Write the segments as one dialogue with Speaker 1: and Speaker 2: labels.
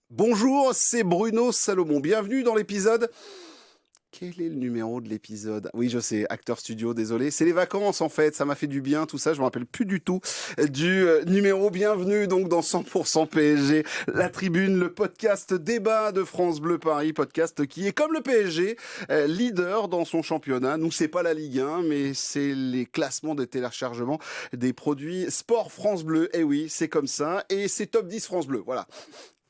Speaker 1: Bonjour, c'est Bruno Salomon. Bienvenue dans l'épisode. Quel est le numéro de l'épisode? Oui, je sais, Acteur Studio, désolé. C'est les vacances en fait, ça m'a fait du bien, tout ça. Je me rappelle plus du tout du numéro. Bienvenue donc dans 100% PSG, la tribune, le podcast débat de France Bleu Paris, podcast qui est comme le PSG, leader dans son championnat. Nous, c'est pas la Ligue 1, mais c'est les classements de téléchargement des produits sport France Bleu. Eh oui, c'est comme ça. Et c'est top 10 France Bleu, voilà.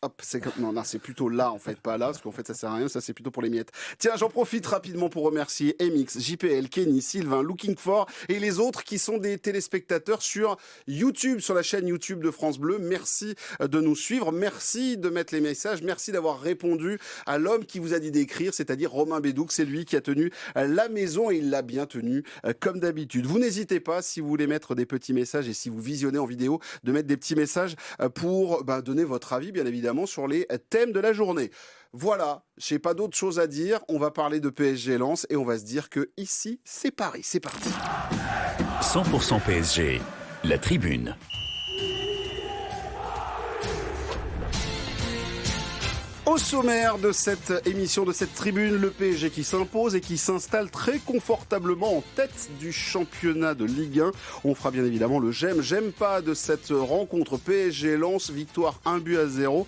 Speaker 1: Hop, c'est comme... Non, c'est plutôt là, en fait, pas là, parce qu'en fait, ça sert à rien, ça, c'est plutôt pour les miettes. Tiens, j'en profite rapidement pour remercier MX, JPL, Kenny, Sylvain, Looking For et les autres qui sont des téléspectateurs sur YouTube, sur la chaîne YouTube de France Bleu. Merci de nous suivre, merci de mettre les messages, merci d'avoir répondu à l'homme qui vous a dit d'écrire, c'est-à-dire Romain Bédouc. C'est lui qui a tenu la maison et il l'a bien tenu, comme d'habitude. Vous n'hésitez pas, si vous voulez mettre des petits messages et si vous visionnez en vidéo, de mettre des petits messages pour donner votre avis, bien évidemment, sur les thèmes de la journée. Voilà, j'ai pas d'autre chose à dire. On va parler de PSG Lens et on va se dire que ici, c'est Paris. C'est parti.
Speaker 2: 100% PSG, la tribune.
Speaker 1: Au sommaire de cette émission, de cette tribune, le PSG qui s'impose et qui s'installe très confortablement en tête du championnat de Ligue 1. On fera bien évidemment le j'aime pas de cette rencontre PSG-Lens, victoire 1-0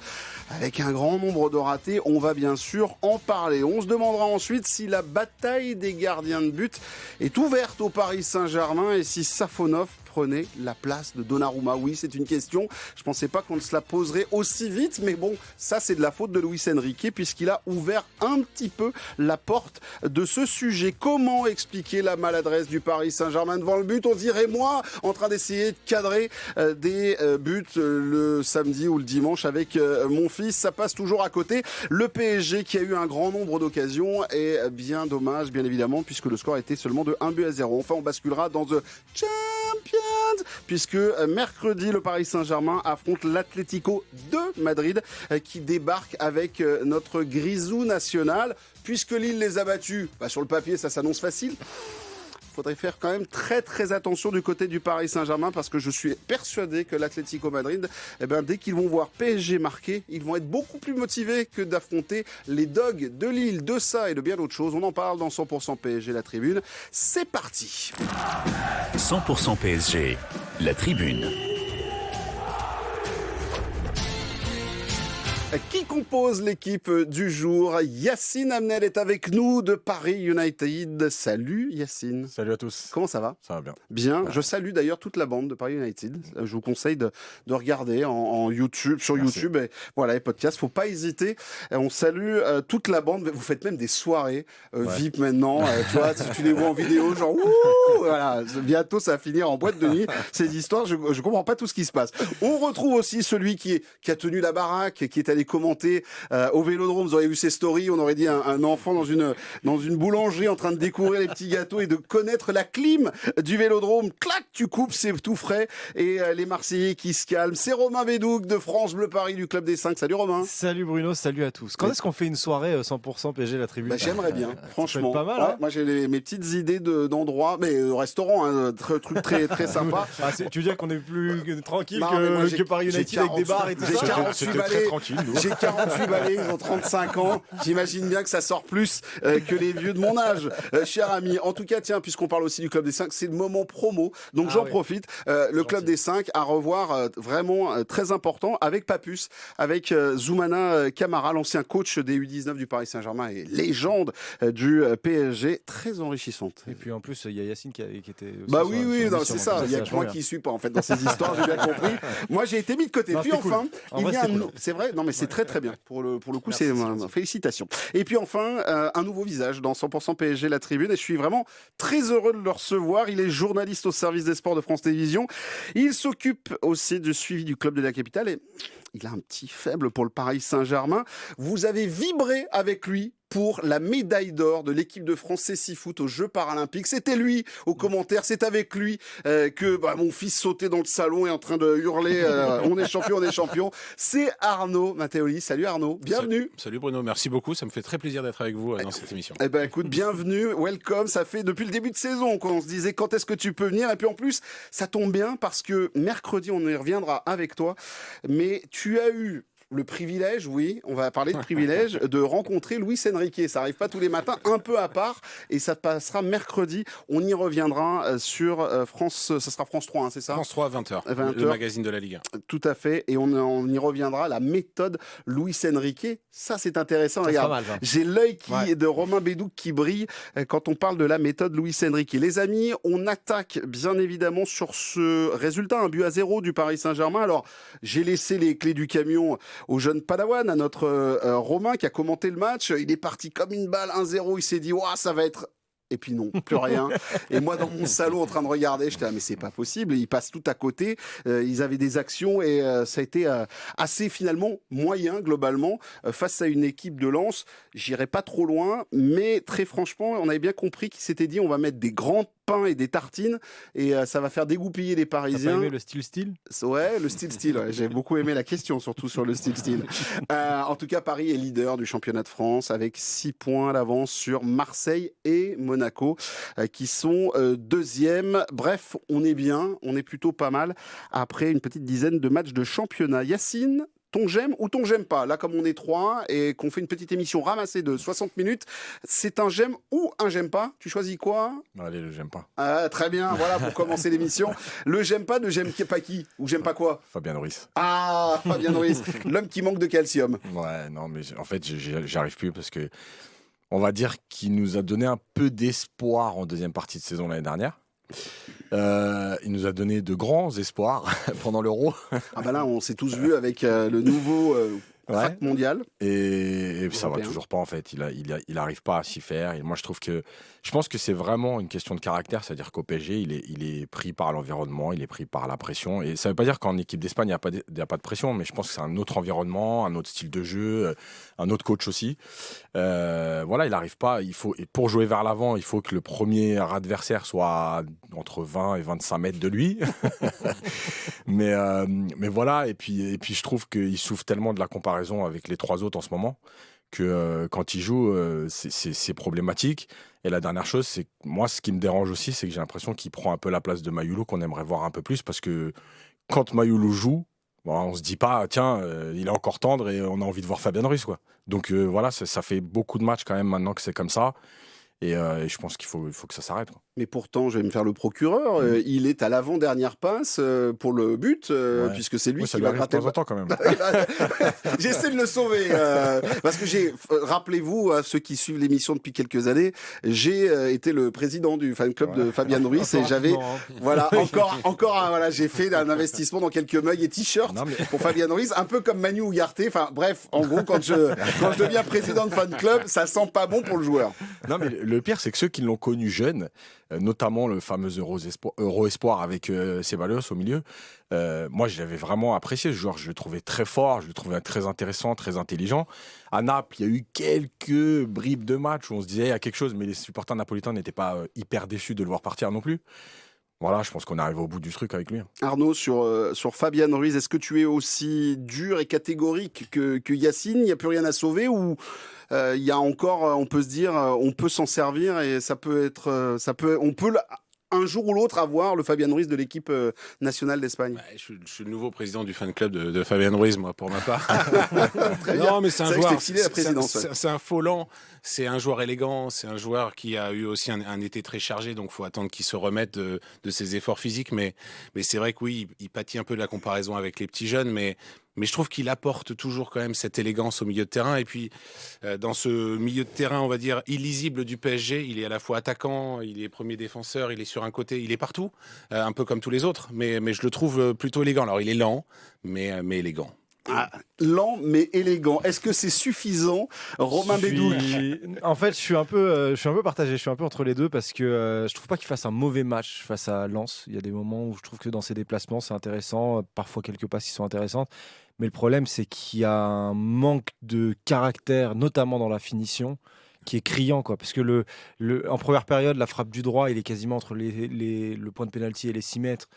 Speaker 1: avec un grand nombre de ratés. On va bien sûr en parler. On se demandera ensuite si la bataille des gardiens de but est ouverte au Paris Saint-Germain et si Safonov prenait la place de Donnarumma. Oui, c'est une question. Je pensais pas qu'on se la poserait aussi vite, mais bon, ça c'est de la faute de Luis Enrique puisqu'il a ouvert un petit peu la porte de ce sujet. Comment expliquer la maladresse du Paris Saint-Germain devant le but? On dirait moi en train d'essayer de cadrer des buts le samedi ou le dimanche avec mon fils. Ça passe toujours à côté. Le PSG qui a eu un grand nombre d'occasions et bien dommage, bien évidemment, puisque le score était seulement de 1-0. Enfin, on basculera dans The Champions, puisque mercredi, le Paris Saint-Germain affronte l'Atlético de Madrid qui débarque avec notre grisou national. Puisque Lille les a battus, sur le papier, ça s'annonce facile. Faudrait faire quand même très très attention du côté du Paris Saint-Germain parce que je suis persuadé que l'Atlético Madrid, dès qu'ils vont voir PSG marquer, ils vont être beaucoup plus motivés que d'affronter les Dogs de Lille, de ça et de bien d'autres choses. On en parle dans 100% PSG, la tribune. C'est parti.
Speaker 2: 100% PSG, la tribune.
Speaker 1: Qui compose l'équipe du jour? Yacine Amnel est avec nous de Paris United. Salut Yacine.
Speaker 3: Salut à tous.
Speaker 1: Comment ça va?
Speaker 3: Ça va bien.
Speaker 1: Bien. Je salue d'ailleurs toute la bande de Paris United. Je vous conseille de regarder en YouTube, sur
Speaker 3: Merci.
Speaker 1: YouTube, et voilà, les podcasts. Faut pas hésiter. On salue toute la bande. Vous faites même des soirées VIP maintenant. Tu vois, si tu les vois en vidéo, genre ouh, voilà. Bientôt, ça va finir en boîte de nuit. Ces histoires, je comprends pas tout ce qui se passe. On retrouve aussi celui qui a tenu la baraque, qui est allé commenter au Vélodrome. Vous auriez vu ses stories. On aurait dit un enfant dans une boulangerie en train de découvrir les petits gâteaux et de connaître la clim du Vélodrome. Clac, tu coupes, c'est tout frais. Et les Marseillais qui se calment. C'est Romain Bédouc de France Bleu Paris du Club des 5. Salut Romain.
Speaker 3: Salut Bruno, salut à tous. Quand est-ce qu'on fait une soirée 100% PSG la tribune?
Speaker 1: J'aimerais bien, franchement.
Speaker 3: Pas mal, hein.
Speaker 1: Moi j'ai mes petites idées d'endroits, mais restaurant, truc très très sympa.
Speaker 3: Tu veux dire qu'on est plus tranquille
Speaker 1: Non, mais moi,
Speaker 3: que Paris United avec des bars et tout
Speaker 1: j'ai
Speaker 3: ça?
Speaker 1: 48
Speaker 3: C'était
Speaker 1: balais.
Speaker 3: très tranquille, nous.
Speaker 1: J'ai 48 balais, ils ont 35 ans. J'imagine bien que ça sort plus que les vieux de mon âge, cher ami. En tout cas, tiens, puisqu'on parle aussi du Club des 5, c'est le moment promo. Donc j'en profite. Le Club des 5 à revoir vraiment très important avec Papus, avec Zoumana Camara, l'ancien coach des U19 du Paris Saint-Germain et légende du PSG, très enrichissante.
Speaker 3: Et puis en plus, il y a Yacine qui était aussi
Speaker 1: Bah
Speaker 3: sur-
Speaker 1: oui,
Speaker 3: sur
Speaker 1: oui, non,
Speaker 3: l'émission,
Speaker 1: c'est ça.
Speaker 3: donc
Speaker 1: Il y a que
Speaker 3: vachement
Speaker 1: moi
Speaker 3: bien.
Speaker 1: qui suis pas en fait dans ces histoires, j'ai bien compris. Moi, j'ai été mis de côté.
Speaker 3: Non,
Speaker 1: Puis
Speaker 3: c'était
Speaker 1: enfin,
Speaker 3: cool. En
Speaker 1: il
Speaker 3: vrai,
Speaker 1: y a
Speaker 3: c'était
Speaker 1: un...
Speaker 3: cool.
Speaker 1: C'est vrai. Non, mais c'est très très bien. Pour le coup,
Speaker 3: Merci,
Speaker 1: c'est
Speaker 3: merci.
Speaker 1: félicitations. Et puis enfin, un nouveau visage dans 100% PSG la tribune. Et je suis vraiment très heureux de le recevoir. Il est journaliste au service des sports de France Télévisions. Il s'occupe aussi du suivi du club de la capitale et il a un petit faible pour le Paris Saint-Germain. Vous avez vibré avec lui pour la médaille d'or de l'équipe de France C6 Foot aux Jeux Paralympiques. C'était lui aux commentaires, c'est avec lui que mon fils sautait dans le salon et en train de hurler on est champion, on est champion. C'est Arnaud Matteoli. Salut Arnaud, bienvenue.
Speaker 4: Salut Bruno, merci beaucoup, ça me fait très plaisir d'être avec vous dans cette émission.
Speaker 1: Eh ben écoute, bienvenue, welcome. Ça fait depuis le début de saison qu'on se disait quand est-ce que tu peux venir. Et puis en plus, ça tombe bien parce que mercredi, on y reviendra avec toi. Mais tu as eu le privilège, oui, on va parler de privilège, de rencontrer Luis Enrique. Ça arrive pas tous les matins, un peu à part, et ça passera mercredi. On y reviendra sur France, ça sera France 3, hein, c'est ça?
Speaker 4: France 3, 20h,
Speaker 1: 20h.
Speaker 4: le magazine de la Ligue 1.
Speaker 1: Tout à fait, et on y reviendra, la méthode Luis Enrique. Ça, c'est intéressant.
Speaker 3: Ça
Speaker 1: Regarde,
Speaker 3: sera mal,
Speaker 1: j'ai l'œil de Romain Bédouc qui brille quand on parle de la méthode Luis Enrique. Les amis, on attaque bien évidemment sur ce résultat, 1-0 du Paris Saint-Germain. Alors, j'ai laissé les clés du camion au jeune Padawan, à notre Romain qui a commenté le match. Il est parti comme une balle, 1-0. Il s'est dit, ouah, ça va être... Et puis non, plus rien. Et moi, dans mon salon, en train de regarder, j'étais mais c'est pas possible. Ils passent tout à côté. Ils avaient des actions et ça a été assez finalement moyen globalement face à une équipe de Lens. J'irai pas trop loin, mais très franchement, on avait bien compris qu'ils s'étaient dit on va mettre des grands pains et des tartines et ça va faire dégoupiller les Parisiens.
Speaker 3: T'as pas aimé le style?
Speaker 1: Ouais, le style. Ouais. J'ai beaucoup aimé la question, surtout sur le style. En tout cas, Paris est leader du championnat de France avec 6 points d'avance sur Marseille et Monaco qui sont deuxième. Bref, on est bien, on est plutôt pas mal après une petite dizaine de matchs de championnat. Yacine, ton j'aime ou ton j'aime pas? Là, comme on est 3 et qu'on fait une petite émission ramassée de 60 minutes, c'est un j'aime ou un j'aime pas? Tu choisis quoi?
Speaker 5: Allez, le j'aime pas.
Speaker 1: Très bien, voilà pour commencer l'émission. Le j'aime pas de j'aime pas qui? Ou j'aime pas quoi?
Speaker 5: Fabien Ruiz.
Speaker 1: Ah, Fabien Ruiz, l'homme qui manque de calcium.
Speaker 5: Ouais, non, mais en fait, j'arrive plus parce que on va dire qu'il nous a donné un peu d'espoir en deuxième partie de saison l'année dernière. Il nous a donné de grands espoirs pendant l'Euro.
Speaker 1: Ah bah là, on s'est tous vus avec le nouveau crack mondial.
Speaker 5: Et ça va toujours pas en fait. Il arrive pas à s'y faire. Et moi, je pense que c'est vraiment une question de caractère. C'est-à-dire qu'au PSG, il est pris par l'environnement, il est pris par la pression. Et ça veut pas dire qu'en équipe d'Espagne, il n'y a pas de pression. Mais je pense que c'est un autre environnement, un autre style de jeu, un autre coach aussi. Voilà, il arrive pas. Et pour jouer vers l'avant, il faut que le premier adversaire soit entre 20 et 25 mètres de lui. mais voilà. Et puis je trouve qu'il souffre tellement de la comparaison avec les 3 autres en ce moment que quand il joue, c'est problématique. Et la dernière chose, c'est que moi, ce qui me dérange aussi, c'est que j'ai l'impression qu'il prend un peu la place de Mayoulou, qu'on aimerait voir un peu plus, parce que quand Mayoulou joue, on se dit pas, tiens, il est encore tendre et on a envie de voir Fabien Ruiz, quoi. Donc voilà, ça fait beaucoup de matchs quand même maintenant que c'est comme ça. Et je pense qu'il faut que ça s'arrête, quoi.
Speaker 1: Mais pourtant, je vais me faire le procureur. Il est à l'avant-dernière passe pour le but, puisque c'est lui qui va gratter.
Speaker 5: De temps en temps, quand même.
Speaker 1: J'essaie de le sauver. Parce que rappelez-vous, à ceux qui suivent l'émission depuis quelques années, j'ai été le président du fan club de Fabien Ruiz et j'avais, j'ai fait un investissement dans quelques mugs et t-shirts pour Fabien Ruiz, un peu comme Manu Ugarte. Enfin, bref, en gros, quand je deviens président de fan club, ça sent pas bon pour le joueur.
Speaker 5: Non, mais le pire, c'est que ceux qui l'ont connu jeune, notamment le fameux Euro Espoir avec Ceballos au milieu, moi je l'avais vraiment apprécié ce joueur, je le trouvais très fort, je le trouvais très intéressant, très intelligent. À Naples, il y a eu quelques bribes de match où on se disait il y a quelque chose, mais les supporters napolitains n'étaient pas hyper déçus de le voir partir non plus. Voilà, je pense qu'on est arrivé au bout du truc avec lui.
Speaker 1: Arnaud, sur Fabien Ruiz, est-ce que tu es aussi dur et catégorique que Yacine? Il n'y a plus rien à sauver ou il y a encore, on peut se dire, on peut s'en servir et on peut un jour ou l'autre avoir le Fabien Ruiz de l'équipe nationale d'Espagne?
Speaker 4: Ouais, je suis le nouveau président du fan club de Fabien Ruiz, moi, pour ma part.
Speaker 1: Très bien.
Speaker 4: Non, mais c'est un
Speaker 1: vrai
Speaker 4: joueur.
Speaker 1: que je t'ai filé la présidence.
Speaker 4: C'est un faux lent. C'est un joueur élégant. C'est un joueur qui a eu aussi un été très chargé, donc faut attendre qu'il se remette de ses efforts physiques. Mais c'est vrai que oui, il pâtit un peu de la comparaison avec les petits jeunes, mais je trouve qu'il apporte toujours quand même cette élégance au milieu de terrain. Et puis, dans ce milieu de terrain, on va dire, illisible du PSG, il est à la fois attaquant, il est premier défenseur, il est sur un côté, il est partout, un peu comme tous les autres. Mais je le trouve plutôt élégant. Alors, il est lent, mais élégant.
Speaker 1: Ah, lent mais élégant. Est-ce que c'est suffisant, Romain Bédouc?
Speaker 3: En fait, je suis un peu partagé. Je suis un peu entre les deux parce que je trouve pas qu'il fasse un mauvais match face à Lens. Il y a des moments où je trouve que dans ses déplacements, c'est intéressant. Parfois, quelques passes qui sont intéressantes. Mais le problème, c'est qu'il y a un manque de caractère, notamment dans la finition, qui est criant, quoi. Parce que en première période, la frappe du droit, il est quasiment entre le point de pénalty et les 6 mètres.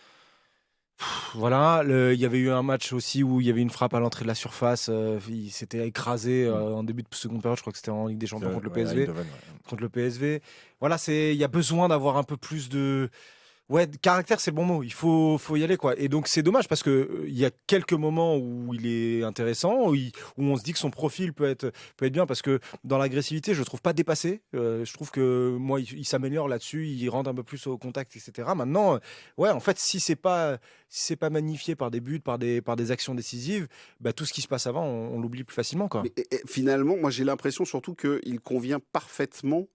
Speaker 3: Voilà, il y avait eu un match aussi où il y avait une frappe à l'entrée de la surface, il s'était écrasé en début de seconde période, je crois que c'était en Ligue des Champions contre le PSV. Contre le PSV. Voilà, il y a besoin d'avoir un peu plus de Ouais, caractère, c'est le bon mot. Il faut y aller, quoi. Et donc, c'est dommage parce que il y a quelques moments où il est intéressant, où on se dit que son profil peut être bien parce que dans l'agressivité, je le trouve pas dépassé. Je trouve que moi, il s'améliore là-dessus, il rentre un peu plus au contact, etc. Maintenant, ouais, en fait, si c'est pas magnifié par des buts, par des actions décisives, bah, tout ce qui se passe avant, on l'oublie plus facilement, quoi.
Speaker 1: Mais finalement, moi j'ai l'impression surtout qu'il convient parfaitement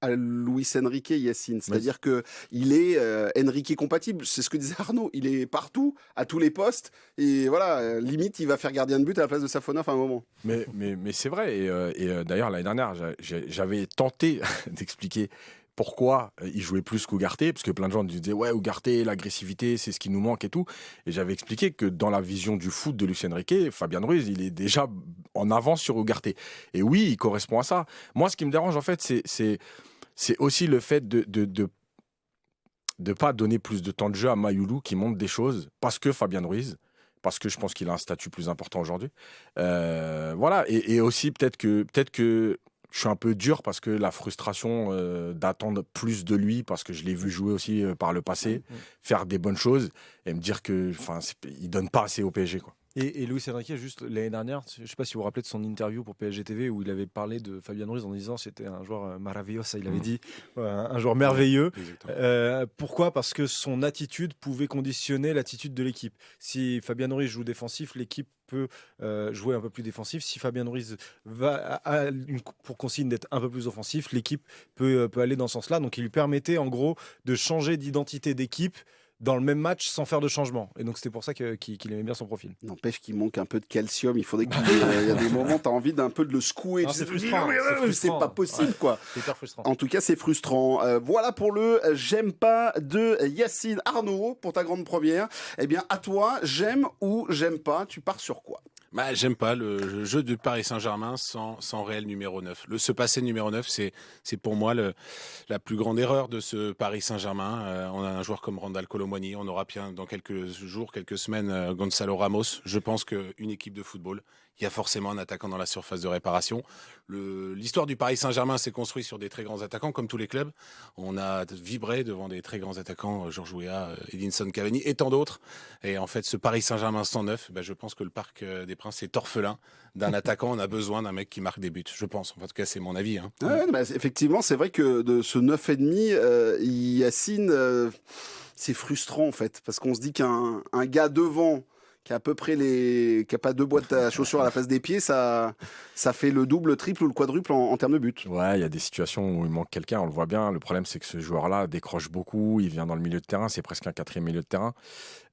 Speaker 1: à Luis Enrique Yacine. C'est-à-dire que il est Enrique compatible. C'est ce que disait Arnaud. Il est partout, à tous les postes. Et voilà, limite, il va faire gardien de but à la place de Safonov à un moment.
Speaker 5: Mais c'est vrai. Et d'ailleurs, l'année dernière, j'avais tenté d'expliquer pourquoi il jouait plus qu'Ougarté, parce que plein de gens disaient ouais, Ougarté, l'agressivité, c'est ce qui nous manque et tout. Et j'avais expliqué que dans la vision du foot de Luis Enrique, Fabian Ruiz, il est déjà en avance sur Ougarté. Et oui, il correspond à ça. Moi, ce qui me dérange, en fait, c'est aussi le fait de pas donner plus de temps de jeu à Mayoulou qui montre des choses, parce que Fabian Ruiz, parce que je pense qu'il a un statut plus important aujourd'hui. Voilà, et aussi peut-être que je suis un peu dur parce que la frustration d'attendre plus de lui, parce que je l'ai vu jouer aussi par le passé, faire des bonnes choses et me dire que, il donne pas assez au PSG, quoi.
Speaker 3: Et Luis Enrique, juste l'année dernière, je ne sais pas si vous vous rappelez de son interview pour PSG TV où il avait parlé de Fabian Ruiz en disant c'était un joueur maravilloso, il avait dit un joueur merveilleux. Pourquoi ? Parce que son attitude pouvait conditionner l'attitude de l'équipe. Si Fabian Ruiz joue défensif, l'équipe peut jouer un peu plus défensif. Si Fabian Ruiz a pour consigne d'être un peu plus offensif, l'équipe peut aller dans ce sens-là. Donc il lui permettait en gros de changer d'identité d'équipe dans le même match sans faire de changement. Et donc c'était pour ça qu'il aimait bien son profil.
Speaker 1: N'empêche qu'il manque un peu de calcium. Il faudrait il y a des moments, tu as envie d'un peu de le secouer.
Speaker 3: Non, c'est frustrant.
Speaker 1: C'est pas possible, quoi.
Speaker 3: C'est hyper frustrant.
Speaker 1: En tout cas, c'est frustrant. Voilà pour le j'aime pas de Yacine. Arnaud, pour ta grande première. Eh bien, à toi, j'aime ou j'aime pas. Tu pars sur quoi ?
Speaker 4: Bah, j'aime pas le jeu de Paris Saint-Germain sans réel numéro 9. Se passer numéro 9, c'est pour moi la plus grande erreur de ce Paris Saint-Germain. On a un joueur comme Randal Kolo Muani, on aura bien dans quelques jours, quelques semaines Gonzalo Ramos. Je pense qu'une équipe de football, il y a forcément un attaquant dans la surface de réparation. L'histoire du Paris Saint-Germain s'est construite sur des très grands attaquants, comme tous les clubs. On a vibré devant des très grands attaquants, Georges Weah, Edinson Cavani et tant d'autres. Et en fait, ce Paris Saint-Germain 109, je pense que le Parc des Princes est orphelin d'un attaquant. On a besoin d'un mec qui marque des buts, je pense. En tout cas, c'est mon avis.
Speaker 1: Ouais, effectivement, c'est vrai que de ce 9,5, Yacine, c'est frustrant en fait, parce qu'on se dit qu'un gars devant qui a à peu près qui a pas deux boîtes à chaussures à la place des pieds, ça fait le double, le triple ou le quadruple en termes de buts.
Speaker 5: Ouais, il y a des situations où il manque quelqu'un, on le voit bien. Le problème, c'est que ce joueur-là décroche beaucoup, il vient dans le milieu de terrain, c'est presque un quatrième milieu de terrain.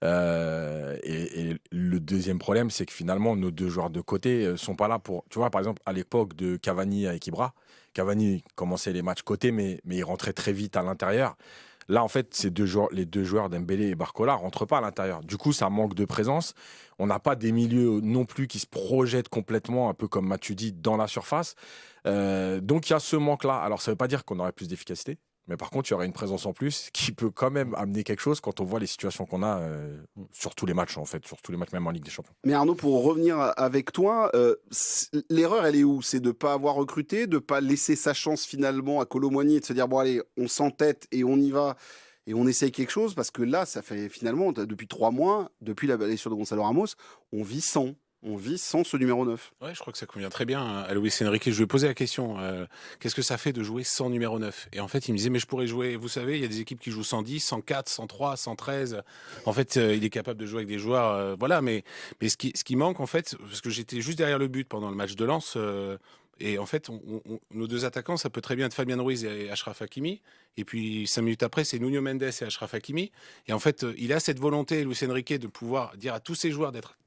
Speaker 5: Et le deuxième problème, c'est que finalement, nos deux joueurs de côté sont pas là pour... Tu vois, par exemple, à l'époque de Cavani avec Ibra, Cavani commençait les matchs côté, mais il rentrait très vite à l'intérieur. Là, en fait, les deux joueurs Dembélé et Barcola rentrent pas à l'intérieur. Du coup, ça manque de présence. On n'a pas des milieux non plus qui se projettent complètement, un peu comme Matuidi, dans la surface. Donc, il y a ce manque-là. Alors, ça ne veut pas dire qu'on aurait plus d'efficacité. Mais par contre, il y aurait une présence en plus qui peut quand même amener quelque chose quand on voit les situations qu'on a sur tous les matchs, en fait, sur tous les matchs, même en Ligue des Champions.
Speaker 1: Mais Arnaud, pour revenir avec toi, l'erreur, elle est où ? C'est de ne pas avoir recruté, de ne pas laisser sa chance finalement à Kolo Muani et de se dire, bon allez, on s'entête et on y va et on essaye quelque chose, parce que là, ça fait finalement, depuis 3 mois, depuis la blessure de Gonzalo Ramos, on vit sans ce numéro 9.
Speaker 4: Ouais, je crois que ça convient très bien à Luis Enrique. Je lui ai posé la question, qu'est-ce que ça fait de jouer sans numéro 9 ? Et en fait, il me disait, mais je pourrais jouer, vous savez, il y a des équipes qui jouent 110, 104, 103, 113. En fait, il est capable de jouer avec des joueurs, voilà, mais ce qui manque, en fait, parce que j'étais juste derrière le but pendant le match de Lens, et en fait, nos deux attaquants, ça peut très bien être Fabian Ruiz et Achraf Hakimi. Et puis 5 minutes après, c'est Nuno Mendes et Achraf Hakimi. Et en fait, il a cette volonté, Luis Enrique, de pouvoir dire à tous ses joueurs d'être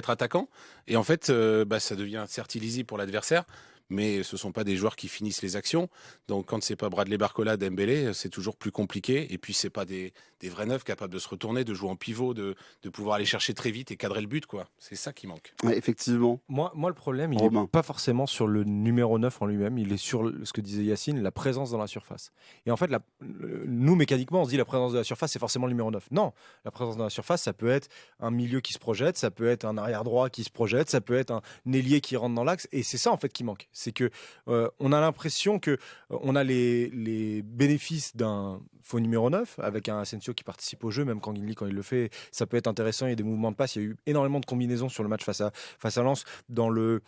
Speaker 4: attaquant, et en fait ça devient certes illisible pour l'adversaire, mais ce ne sont pas des joueurs qui finissent les actions, donc quand c'est pas Bradley Barcola, Dembélé, c'est toujours plus compliqué, et puis c'est pas des vrais neufs capables de se retourner, de jouer en pivot, de pouvoir aller chercher très vite et cadrer le but, quoi. C'est ça qui manque.
Speaker 1: Ouais, effectivement.
Speaker 3: Moi, le problème, il n'est pas forcément sur le numéro 9 en lui-même, il est sur ce que disait Yacine, la présence dans la surface. Et en fait, nous, mécaniquement, on se dit la présence de la surface, c'est forcément le numéro 9. Non, la présence dans la surface, ça peut être un milieu qui se projette, ça peut être un arrière droit qui se projette, ça peut être un ailier qui rentre dans l'axe, et c'est ça, en fait, qui manque. C'est que on a l'impression que on a les bénéfices d'un faux numéro 9 avec un Asensio qui participe au jeu, même quand il le fait, ça peut être intéressant. Il y a des mouvements de passe. Il y a eu énormément de combinaisons sur le match face à Lens dans le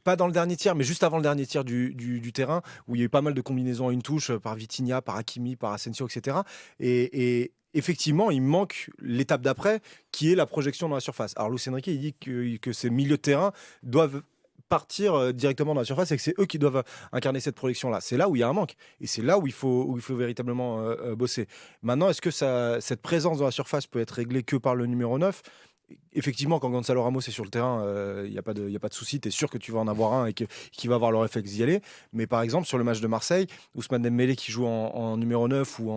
Speaker 3: pas dans le dernier tiers, mais juste avant le dernier tiers du terrain, où il y a eu pas mal de combinaisons à une touche par Vitinha, par Hakimi, par Asensio, etc. Et effectivement, il manque l'étape d'après, qui est la projection dans la surface. Alors, Luis Enrique, il dit que ces milieux de terrain doivent partir directement dans la surface et que c'est eux qui doivent incarner cette projection-là. C'est là où il y a un manque. Et c'est là où il faut véritablement bosser. Maintenant, est-ce que cette présence dans la surface peut être réglée que par le numéro 9 ? Effectivement, quand Gonzalo Ramos est sur le terrain, il n'y a pas de souci. Tu es sûr que tu vas en avoir un et qu'il va avoir le réflexe d'y aller. Mais par exemple, sur le match de Marseille, Ousmane Dembélé qui joue en numéro 9 ou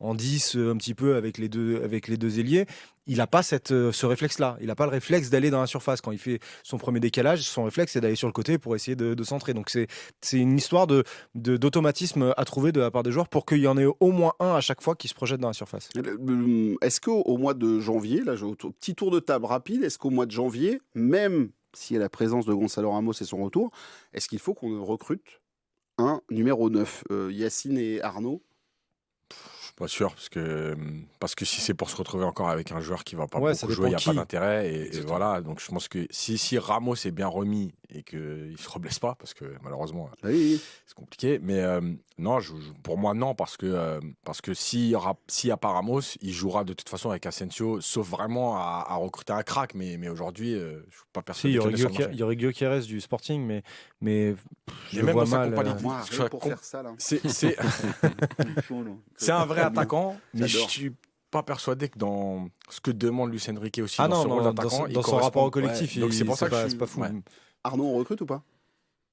Speaker 3: en 10, un petit peu avec les deux ailiers, il n'a pas ce réflexe-là. Il n'a pas le réflexe d'aller dans la surface. Quand il fait son premier décalage, son réflexe, c'est d'aller sur le côté pour essayer de centrer. Donc, c'est une histoire d'automatisme à trouver de la part des joueurs pour qu'il y en ait au moins un à chaque fois qui se projette dans la surface.
Speaker 1: Est-ce qu'au mois de janvier, là, petit tour de table rapide, est-ce qu'au mois de janvier, même s'il y a la présence de Gonzalo Ramos et son retour, est-ce qu'il faut qu'on recrute un numéro 9 Yacine et Arnaud?
Speaker 5: Pas sûr, parce que si c'est pour se retrouver encore avec un joueur qui va pas beaucoup jouer, il n'y a pas d'intérêt. Et voilà, donc je pense que si Ramos est bien remis et qu'il ne se reblesse pas, parce que malheureusement, c'est compliqué. Mais non, pour moi, non, parce que s'il n'y a pas Ramos, il jouera de toute façon avec Asensio, sauf vraiment à recruter un crack. Mais aujourd'hui, je ne suis pas persuadé.
Speaker 3: Il y aurait Gyökeres du Sporting, mais je
Speaker 5: même
Speaker 3: vois
Speaker 5: dans sa
Speaker 3: mal.
Speaker 5: compagnie,
Speaker 1: Pour faire ça, là.
Speaker 5: C'est un vrai attaquant, mais je suis pas persuadé que dans ce que demande Luis Enrique aussi dans ce rôle d'attaquant,
Speaker 3: dans son rapport au collectif,
Speaker 5: donc c'est pour ça que
Speaker 3: c'est pas fou.
Speaker 5: Ouais.
Speaker 1: Arnaud, on recrute ou pas?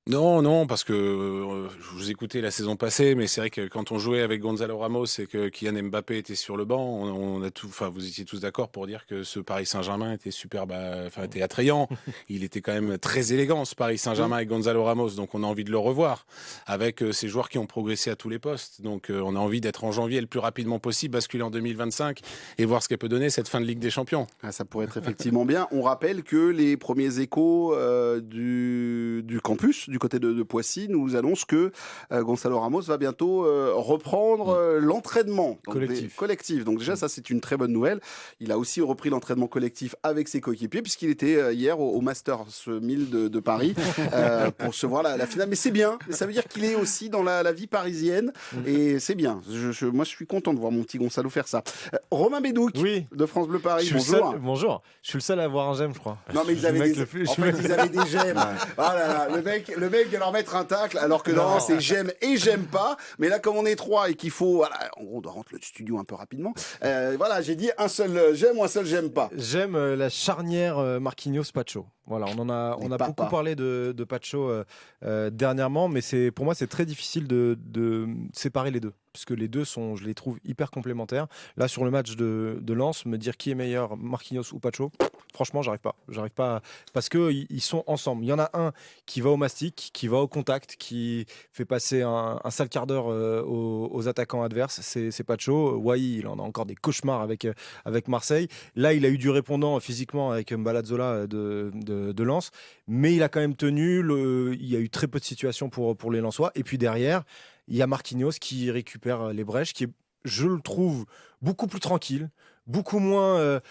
Speaker 4: Non, parce que je vous écoutais la saison passée, mais c'est vrai que quand on jouait avec Gonzalo Ramos et que Kylian Mbappé était sur le banc, vous étiez tous d'accord pour dire que ce Paris Saint-Germain était était attrayant. Il était quand même très élégant, ce Paris Saint-Germain avec Gonzalo Ramos, donc on a envie de le revoir avec ces joueurs qui ont progressé à tous les postes. Donc on a envie d'être en janvier le plus rapidement possible, basculer en 2025 et voir ce qu'elle peut donner cette fin de Ligue des Champions.
Speaker 1: Ça pourrait être effectivement bien. On rappelle que les premiers échos du campus, du côté de Poissy, nous annonce que Gonzalo Ramos va bientôt reprendre l'entraînement collectif. Donc déjà, ça c'est une très bonne nouvelle. Il a aussi repris l'entraînement collectif avec ses coéquipiers puisqu'il était hier au Masters 1000 de Paris pour se voir la finale. Mais c'est bien, ça veut dire qu'il est aussi dans la vie parisienne et c'est bien. Moi, je suis content de voir mon petit Gonzalo faire ça. Romain Bédouc de France Bleu Paris, bonjour.
Speaker 3: Bonjour. Je suis le seul à avoir un j'aime, je crois.
Speaker 1: Non, mais ils avaient des j'aime. Ah là là, le mec vient leur mettre un tacle, alors que non, c'est j'aime et j'aime pas. Mais là, comme on est trois et qu'il faut, voilà, en gros, on doit rentrer le studio un peu rapidement. Voilà, j'ai dit un seul j'aime ou un seul j'aime pas.
Speaker 3: J'aime la charnière Marquinhos-Pacho. Voilà, on a beaucoup parlé de Pacho dernièrement, mais pour moi, c'est très difficile de séparer les deux. Parce que les deux je les trouve hyper complémentaires. Là, sur le match de Lens, me dire qui est meilleur, Marquinhos ou Pacho, franchement, j'arrive pas. Parce qu'ils sont ensemble. Il y en a un qui va au mastic, qui va au contact, qui fait passer un sale quart d'heure aux attaquants adverses. C'est Pacho. Wai, il en a encore des cauchemars avec Marseille. Là, il a eu du répondant physiquement avec Mbaladzola de Lens. Mais il a quand même tenu. Il y a eu très peu de situations pour les Lensois. Et puis derrière, il y a Marquinhos qui récupère les brèches, qui est, je le trouve, beaucoup plus tranquille, beaucoup moins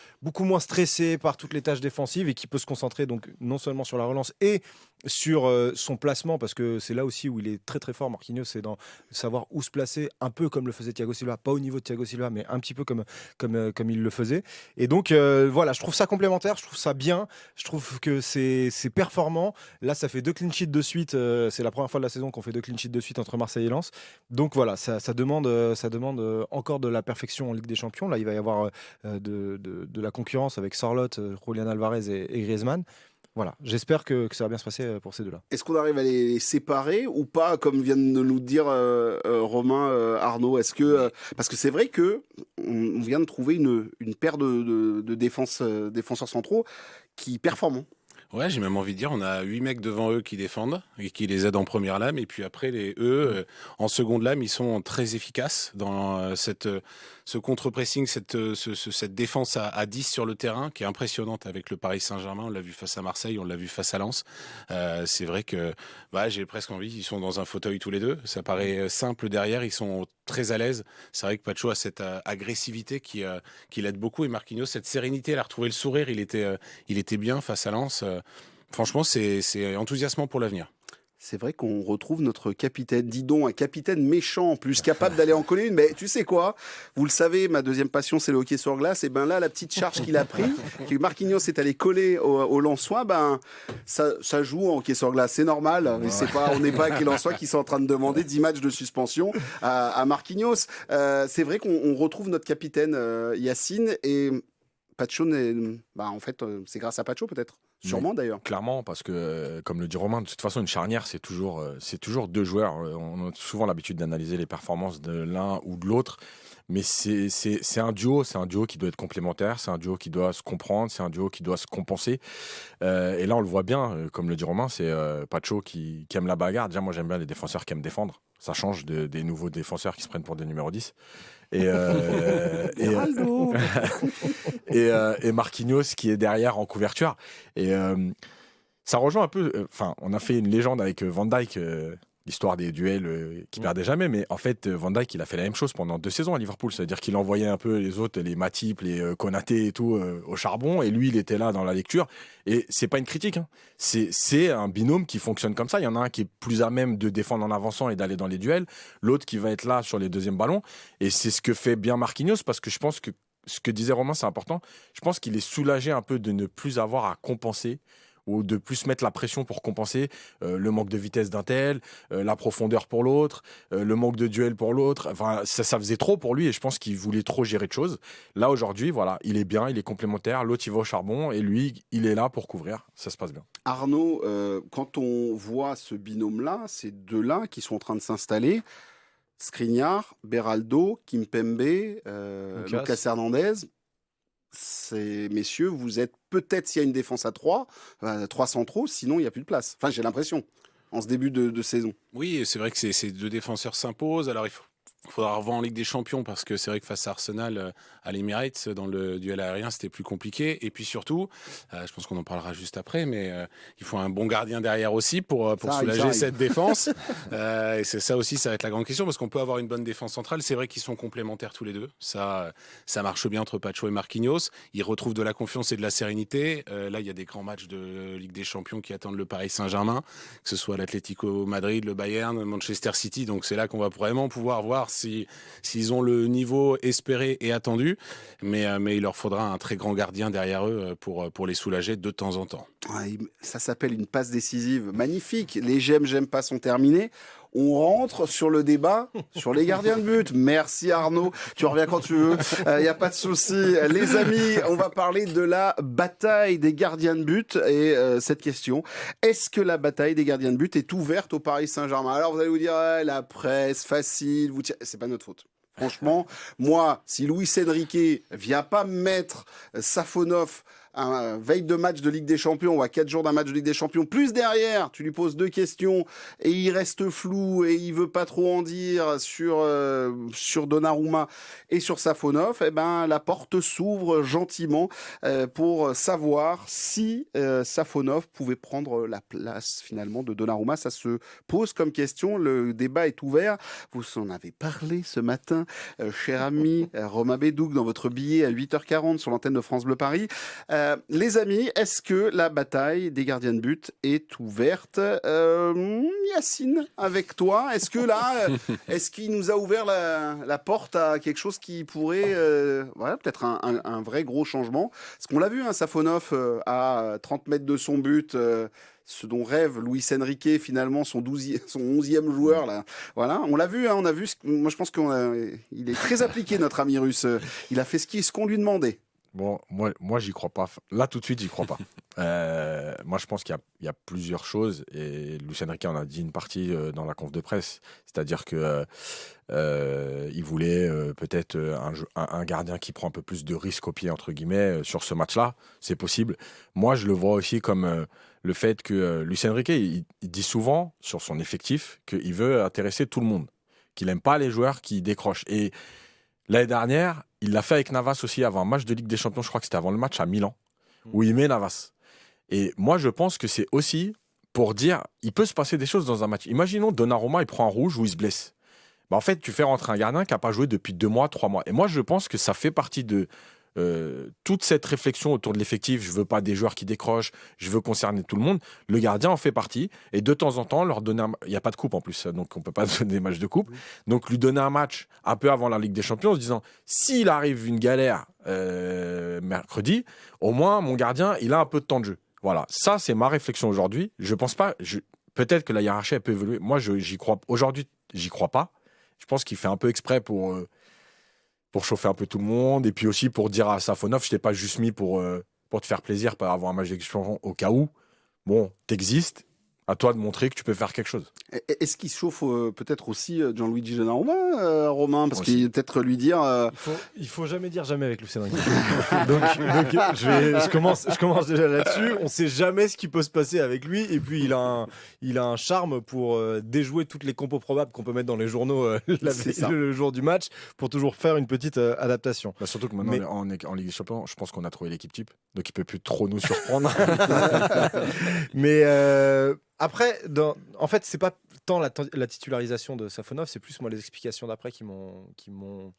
Speaker 3: stressé par toutes les tâches défensives et qui peut se concentrer donc non seulement sur la relance et sur son placement, parce que c'est là aussi où il est très très fort, Marquinhos, c'est dans savoir où se placer, un peu comme le faisait Thiago Silva, pas au niveau de Thiago Silva, mais un petit peu comme il le faisait. Et donc voilà, je trouve ça complémentaire, je trouve ça bien, je trouve que c'est performant. Là, ça fait 2 clean sheets de suite, c'est la première fois de la saison qu'on fait 2 clean sheets de suite entre Marseille et Lens. Donc voilà, ça demande encore de la perfection en Ligue des Champions. Là, il va y avoir de la concurrence avec Sorloth, Julian Alvarez et Griezmann. Voilà, j'espère que ça va bien se passer pour ces deux-là.
Speaker 1: Est-ce qu'on arrive à les séparer ou pas, comme vient de nous le dire Romain, Arnaud? Est-ce que parce que c'est vrai que on vient de trouver une paire de défenseurs centraux qui performent.
Speaker 4: Ouais, j'ai même envie de dire, on a 8 mecs devant eux qui défendent et qui les aident en première lame. Et puis après, en seconde lame, ils sont très efficaces dans ce contre-pressing, cette défense à 10 sur le terrain qui est impressionnante avec le Paris Saint-Germain. On l'a vu face à Marseille, on l'a vu face à Lens. C'est vrai que j'ai presque envie, ils sont dans un fauteuil tous les deux. Ça paraît simple derrière, ils sont très à l'aise. C'est vrai que Pacho a cette agressivité qui l'aide beaucoup. Et Marquinhos, cette sérénité, elle a retrouvé le sourire. Il était bien face à Lens. Franchement, c'est enthousiasmant pour l'avenir.
Speaker 1: C'est vrai qu'on retrouve notre capitaine, dis donc, un capitaine méchant, plus capable d'aller en coller une. Mais tu sais quoi? Vous le savez, ma deuxième passion, c'est le hockey sur glace. Et ben là, la petite charge qu'il a pris, que Marquinhos est allé coller au Lensois, ça joue en hockey sur glace. C'est normal. Ouais. On n'est pas avec les Lensois qui sont en train de demander 10 matchs de suspension à Marquinhos. C'est vrai qu'on retrouve notre capitaine Yacine et Pacho, en fait, c'est grâce à Pacho peut-être. Sûrement d'ailleurs.
Speaker 5: Clairement, parce que, comme le dit Romain, de toute façon, une charnière, c'est toujours deux joueurs. On a souvent l'habitude d'analyser les performances de l'un ou de l'autre. Mais c'est un duo qui doit être complémentaire, c'est un duo qui doit se comprendre, c'est un duo qui doit se compenser. Et là, on le voit bien, comme le dit Romain, c'est Pacho qui aime la bagarre. Déjà, moi, j'aime bien les défenseurs qui aiment défendre. Ça change des nouveaux défenseurs qui se prennent pour des numéros 10. Et Marquinhos qui est derrière en couverture. Et ça rejoint un peu. On a fait une légende avec Van Dijk. L'histoire des duels qui perdait jamais, mais en fait Van Dijk il a fait la même chose pendant 2 saisons à Liverpool, c'est-à-dire qu'il envoyait un peu les autres, les Matip, les Konaté et tout au charbon, et lui il était là dans la lecture, et c'est pas une critique, hein. C'est un binôme qui fonctionne comme ça. Il y en a un qui est plus à même de défendre en avançant et d'aller dans les duels, l'autre qui va être là sur les deuxièmes ballons, et c'est ce que fait bien Marquinhos, parce que je pense que ce que disait Romain c'est important, je pense qu'il est soulagé un peu de ne plus avoir à compenser ou de plus mettre la pression pour compenser le manque de vitesse d'un tel, la profondeur pour l'autre, le manque de duel pour l'autre. Enfin, ça faisait trop pour lui et je pense qu'il voulait trop gérer de choses. Là, aujourd'hui, voilà, il est bien, il est complémentaire. L'autre, il va au charbon et lui, il est là pour couvrir. Ça se passe bien.
Speaker 1: Arnaud, quand on voit ce binôme-là, ces deux-là qui sont en train de s'installer, Skriniar, Beraldo, Kimpembe, Lucas Hernandez, messieurs, vous êtes peut-être, s'il y a une défense à 3 centraux, sinon il n'y a plus de place. Enfin, j'ai l'impression, en ce début de saison.
Speaker 4: Oui, c'est vrai que ces deux défenseurs s'imposent. Alors, il faudra revoir en Ligue des Champions parce que c'est vrai que face à Arsenal, à l'Emirates, dans le duel aérien, c'était plus compliqué. Et puis surtout, je pense qu'on en parlera juste après, mais il faut un bon gardien derrière aussi pour soulager cette défense. Et c'est ça aussi, ça va être la grande question parce qu'on peut avoir une bonne défense centrale. C'est vrai qu'ils sont complémentaires tous les deux. Ça marche bien entre Pacho et Marquinhos. Ils retrouvent de la confiance et de la sérénité. Là, il y a des grands matchs de Ligue des Champions qui attendent le Paris Saint-Germain, que ce soit l'Atlético Madrid, le Bayern, Manchester City. Donc c'est là qu'on va vraiment pouvoir voir s'ils ont le niveau espéré et attendu, mais il leur faudra un très grand gardien derrière eux pour les soulager de temps en temps.
Speaker 1: Ça s'appelle une passe décisive magnifique. Les j'aime pas sont terminés. On rentre sur le débat sur les gardiens de but. Merci Arnaud, tu reviens quand tu veux, il n'y a pas de souci. Les amis, on va parler de la bataille des gardiens de but et cette question, est-ce que la bataille des gardiens de but est ouverte au Paris Saint-Germain? Alors vous allez vous dire, la presse, facile, c'est pas notre faute. Franchement, moi, si Luis Enrique vient pas me mettre Safonov un veille de match de Ligue des Champions ou à 4 jours d'un match de Ligue des Champions, plus derrière, tu lui poses 2 questions et il reste flou et il veut pas trop en dire sur Donnarumma et sur Safonov, la porte s'ouvre gentiment pour savoir si Safonov pouvait prendre la place finalement de Donnarumma. Ça se pose comme question, le débat est ouvert. Vous en avez parlé ce matin, cher ami Romain Bédouc, dans votre billet à 8h40 sur l'antenne de France Bleu Paris. Les amis, est-ce que la bataille des gardiens de but est ouverte? Yacine, avec toi, est-ce que là, est-ce qu'il nous a ouvert la porte à quelque chose qui pourrait, peut-être un vrai gros changement? Parce qu'on l'a vu, Safonov à 30 mètres de son but, ce dont rêve Luis Enrique, finalement, son 11e joueur. Là. Voilà, on l'a vu, on a vu. Moi, je pense qu'il est très appliqué, notre ami russe. Il a fait ce qu'on lui demandait.
Speaker 5: Bon, moi j'y crois pas. Là, tout de suite, j'y crois pas. Moi, je pense qu'il y a plusieurs choses. Et Luis Enrique en a dit une partie dans la conf de presse. C'est-à-dire que il voulait peut-être un gardien qui prend un peu plus de risques au pied, entre guillemets, sur ce match-là. C'est possible. Moi, je le vois aussi comme le fait que Luis Enrique, il dit souvent sur son effectif qu'il veut intéresser tout le monde, qu'il n'aime pas les joueurs qui décrochent. Et l'année dernière, il l'a fait avec Navas aussi avant un match de Ligue des Champions, je crois que c'était avant le match à Milan, où il met Navas. Et moi, je pense que c'est aussi pour dire, il peut se passer des choses dans un match. Imaginons Donnarumma, il prend un rouge ou il se blesse. En fait, tu fais rentrer un gardien qui n'a pas joué depuis 2 mois, 3 mois. Et moi, je pense que ça fait partie de toute cette réflexion autour de l'effectif. Je veux pas des joueurs qui décrochent, je veux concerner tout le monde. Le gardien en fait partie. Et de temps en temps, leur donner il n'y a pas de coupe en plus, donc on peut pas donner des matchs de coupe. Donc lui donner un match un peu avant la Ligue des Champions en se disant, s'il arrive une galère mercredi, au moins mon gardien, il a un peu de temps de jeu. Voilà, ça c'est ma réflexion aujourd'hui. Je pense pas, peut-être que la hiérarchie elle peut évoluer. Moi, j'y crois. Aujourd'hui, j'y crois pas. Je pense qu'il fait un peu exprès pour chauffer un peu tout le monde et puis aussi pour dire à Safonov, je t'ai pas juste mis pour te faire plaisir, pas avoir un match d'exception au cas où. Bon, t'existes, à toi de montrer que tu peux faire quelque chose.
Speaker 1: Est-ce qu'il chauffe peut-être aussi Gianluigi Donnarumma, Romain? Parce qu'il peut-être lui dire...
Speaker 3: Il faut jamais dire jamais avec Luis Enrique. donc je commence déjà là-dessus. On sait jamais ce qui peut se passer avec lui. Et puis il a un charme pour déjouer toutes les compos probables qu'on peut mettre dans les journaux le jour du match, pour toujours faire une petite adaptation.
Speaker 5: Surtout que maintenant en Ligue des Champions, je pense qu'on a trouvé l'équipe type, donc il peut plus trop nous surprendre.
Speaker 3: Mais après, en fait, c'est pas tant la titularisation de Safonov, c'est plus moi les explications d'après qui m'ont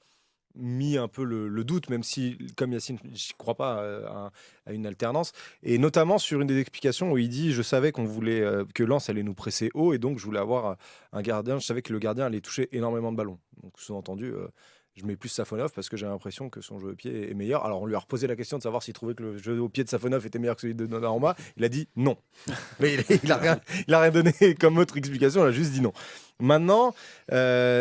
Speaker 3: mis un peu le doute, même si, comme Yacine, je crois pas à une alternance. Et notamment sur une des explications où il dit, je savais qu'on voulait que Lens allait nous presser haut, et donc je voulais avoir un gardien. Je savais que le gardien allait toucher énormément de ballons. Donc sous-entendu, je mets plus Safonov parce que j'ai l'impression que son jeu au pied est meilleur. Alors on lui a reposé la question de savoir s'il trouvait que le jeu au pied de Safonov était meilleur que celui de Donnarumma. Il a dit non. Mais il a rien donné comme autre explication, il a juste dit non. Maintenant,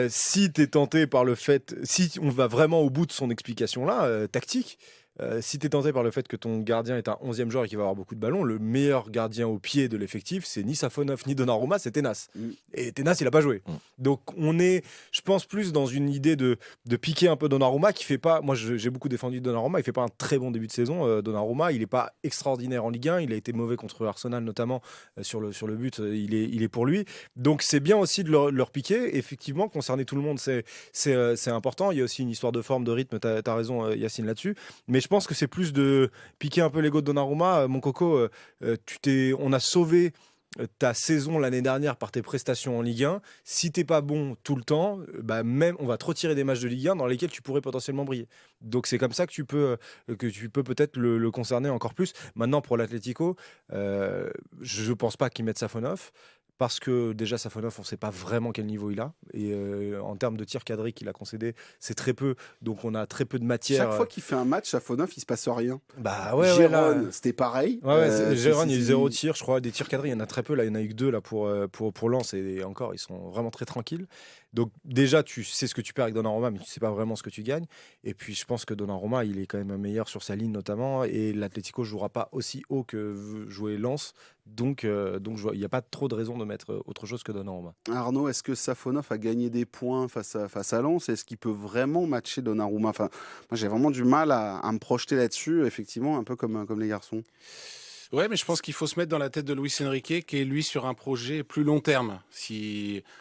Speaker 3: si tu es tenté par le fait, si on va vraiment au bout de son explication-là, tactique, si tu es tenté par le fait que ton gardien est un 11e joueur et qu'il va avoir beaucoup de ballons, le meilleur gardien au pied de l'effectif, c'est ni Safonov ni Donnarumma, c'est Tenas. Et Tenas, il n'a pas joué. Donc on est, je pense, plus dans une idée de piquer un peu Donnarumma, qui fait pas, moi j'ai beaucoup défendu Donnarumma, il fait pas un très bon début de saison. Donnarumma, il n'est pas extraordinaire en Ligue 1, il a été mauvais contre Arsenal notamment sur le but, il est pour lui. Donc c'est bien aussi de leur piquer. Effectivement, concerner tout le monde, c'est important. Il y a aussi une histoire de forme, de rythme, tu as raison Yacine là-dessus. Mais je pense que c'est plus de piquer un peu l'ego de Donnarumma. Mon coco, on a sauvé ta saison l'année dernière par tes prestations en Ligue 1. Si t'es pas bon tout le temps, même on va te retirer des matchs de Ligue 1 dans lesquels tu pourrais potentiellement briller. Donc c'est comme ça que tu peux peut-être le concerner encore plus. Maintenant pour l'Atlético, je pense pas qu'ils mettent Safonov. Parce que déjà Safonov, on ne sait pas vraiment quel niveau il a. Et en termes de tirs cadrés qu'il a concédé, c'est très peu. Donc on a très peu de matière.
Speaker 1: Chaque fois qu'il fait un match, Safonov, il ne se passe rien.
Speaker 3: Gérone,
Speaker 1: c'était pareil.
Speaker 3: Gérone, il y a eu 0 tir, je crois. Des tirs cadrés, il y en a très peu. Là, il y en a eu que 2 là, pour Lens. Et encore, ils sont vraiment très tranquilles. Donc déjà, tu sais ce que tu perds avec Donnarumma, mais tu ne sais pas vraiment ce que tu gagnes. Et puis je pense que Donnarumma, il est quand même meilleur sur sa ligne notamment. Et l'Atlético ne jouera pas aussi haut que jouer Lens. Donc il n'y a pas trop de raison de mettre autre chose que Donnarumma.
Speaker 1: Arnaud, est-ce que Safonov a gagné des points face à Lens? Est-ce qu'il peut vraiment matcher Donnarumma? Moi, j'ai vraiment du mal à me projeter là-dessus, effectivement, un peu comme les garçons.
Speaker 4: Ouais, mais je pense qu'il faut se mettre dans la tête de Luis Enrique, qui est lui sur un projet plus long terme.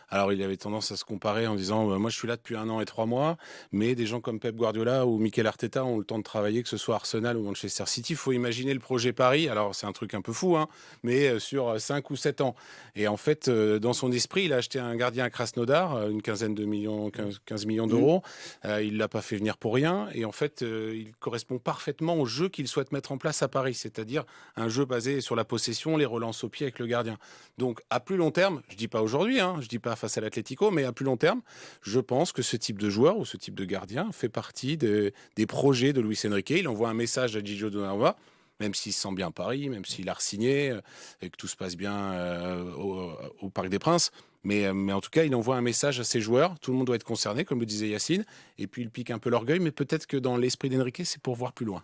Speaker 4: Alors, il avait tendance à se comparer en disant, moi, je suis là depuis 1 an et 3 mois, mais des gens comme Pep Guardiola ou Mikel Arteta ont le temps de travailler, que ce soit Arsenal ou Manchester City. Il faut imaginer le projet Paris. Alors, c'est un truc un peu fou, mais sur 5 ou 7 ans. Et en fait, dans son esprit, il a acheté un gardien à Krasnodar, une 15 millions d'euros. Il l'a pas fait venir pour rien. Et en fait, il correspond parfaitement au jeu qu'il souhaite mettre en place à Paris, c'est-à-dire un jeu basé sur la possession, les relances au pied avec le gardien. Donc, à plus long terme, je dis pas aujourd'hui, je dis pas face à l'Atlético, mais à plus long terme, je pense que ce type de joueur ou ce type de gardien fait partie des projets de Luis Enrique. Il envoie un message à Gigio Donnarumma, même s'il se sent bien à Paris, même s'il a re-signé et que tout se passe bien au Parc des Princes. Mais en tout cas, il envoie un message à ses joueurs. Tout le monde doit être concerné, comme le disait Yacine. Et puis, il pique un peu l'orgueil, mais peut-être que dans l'esprit d'Enrique, c'est pour voir plus loin.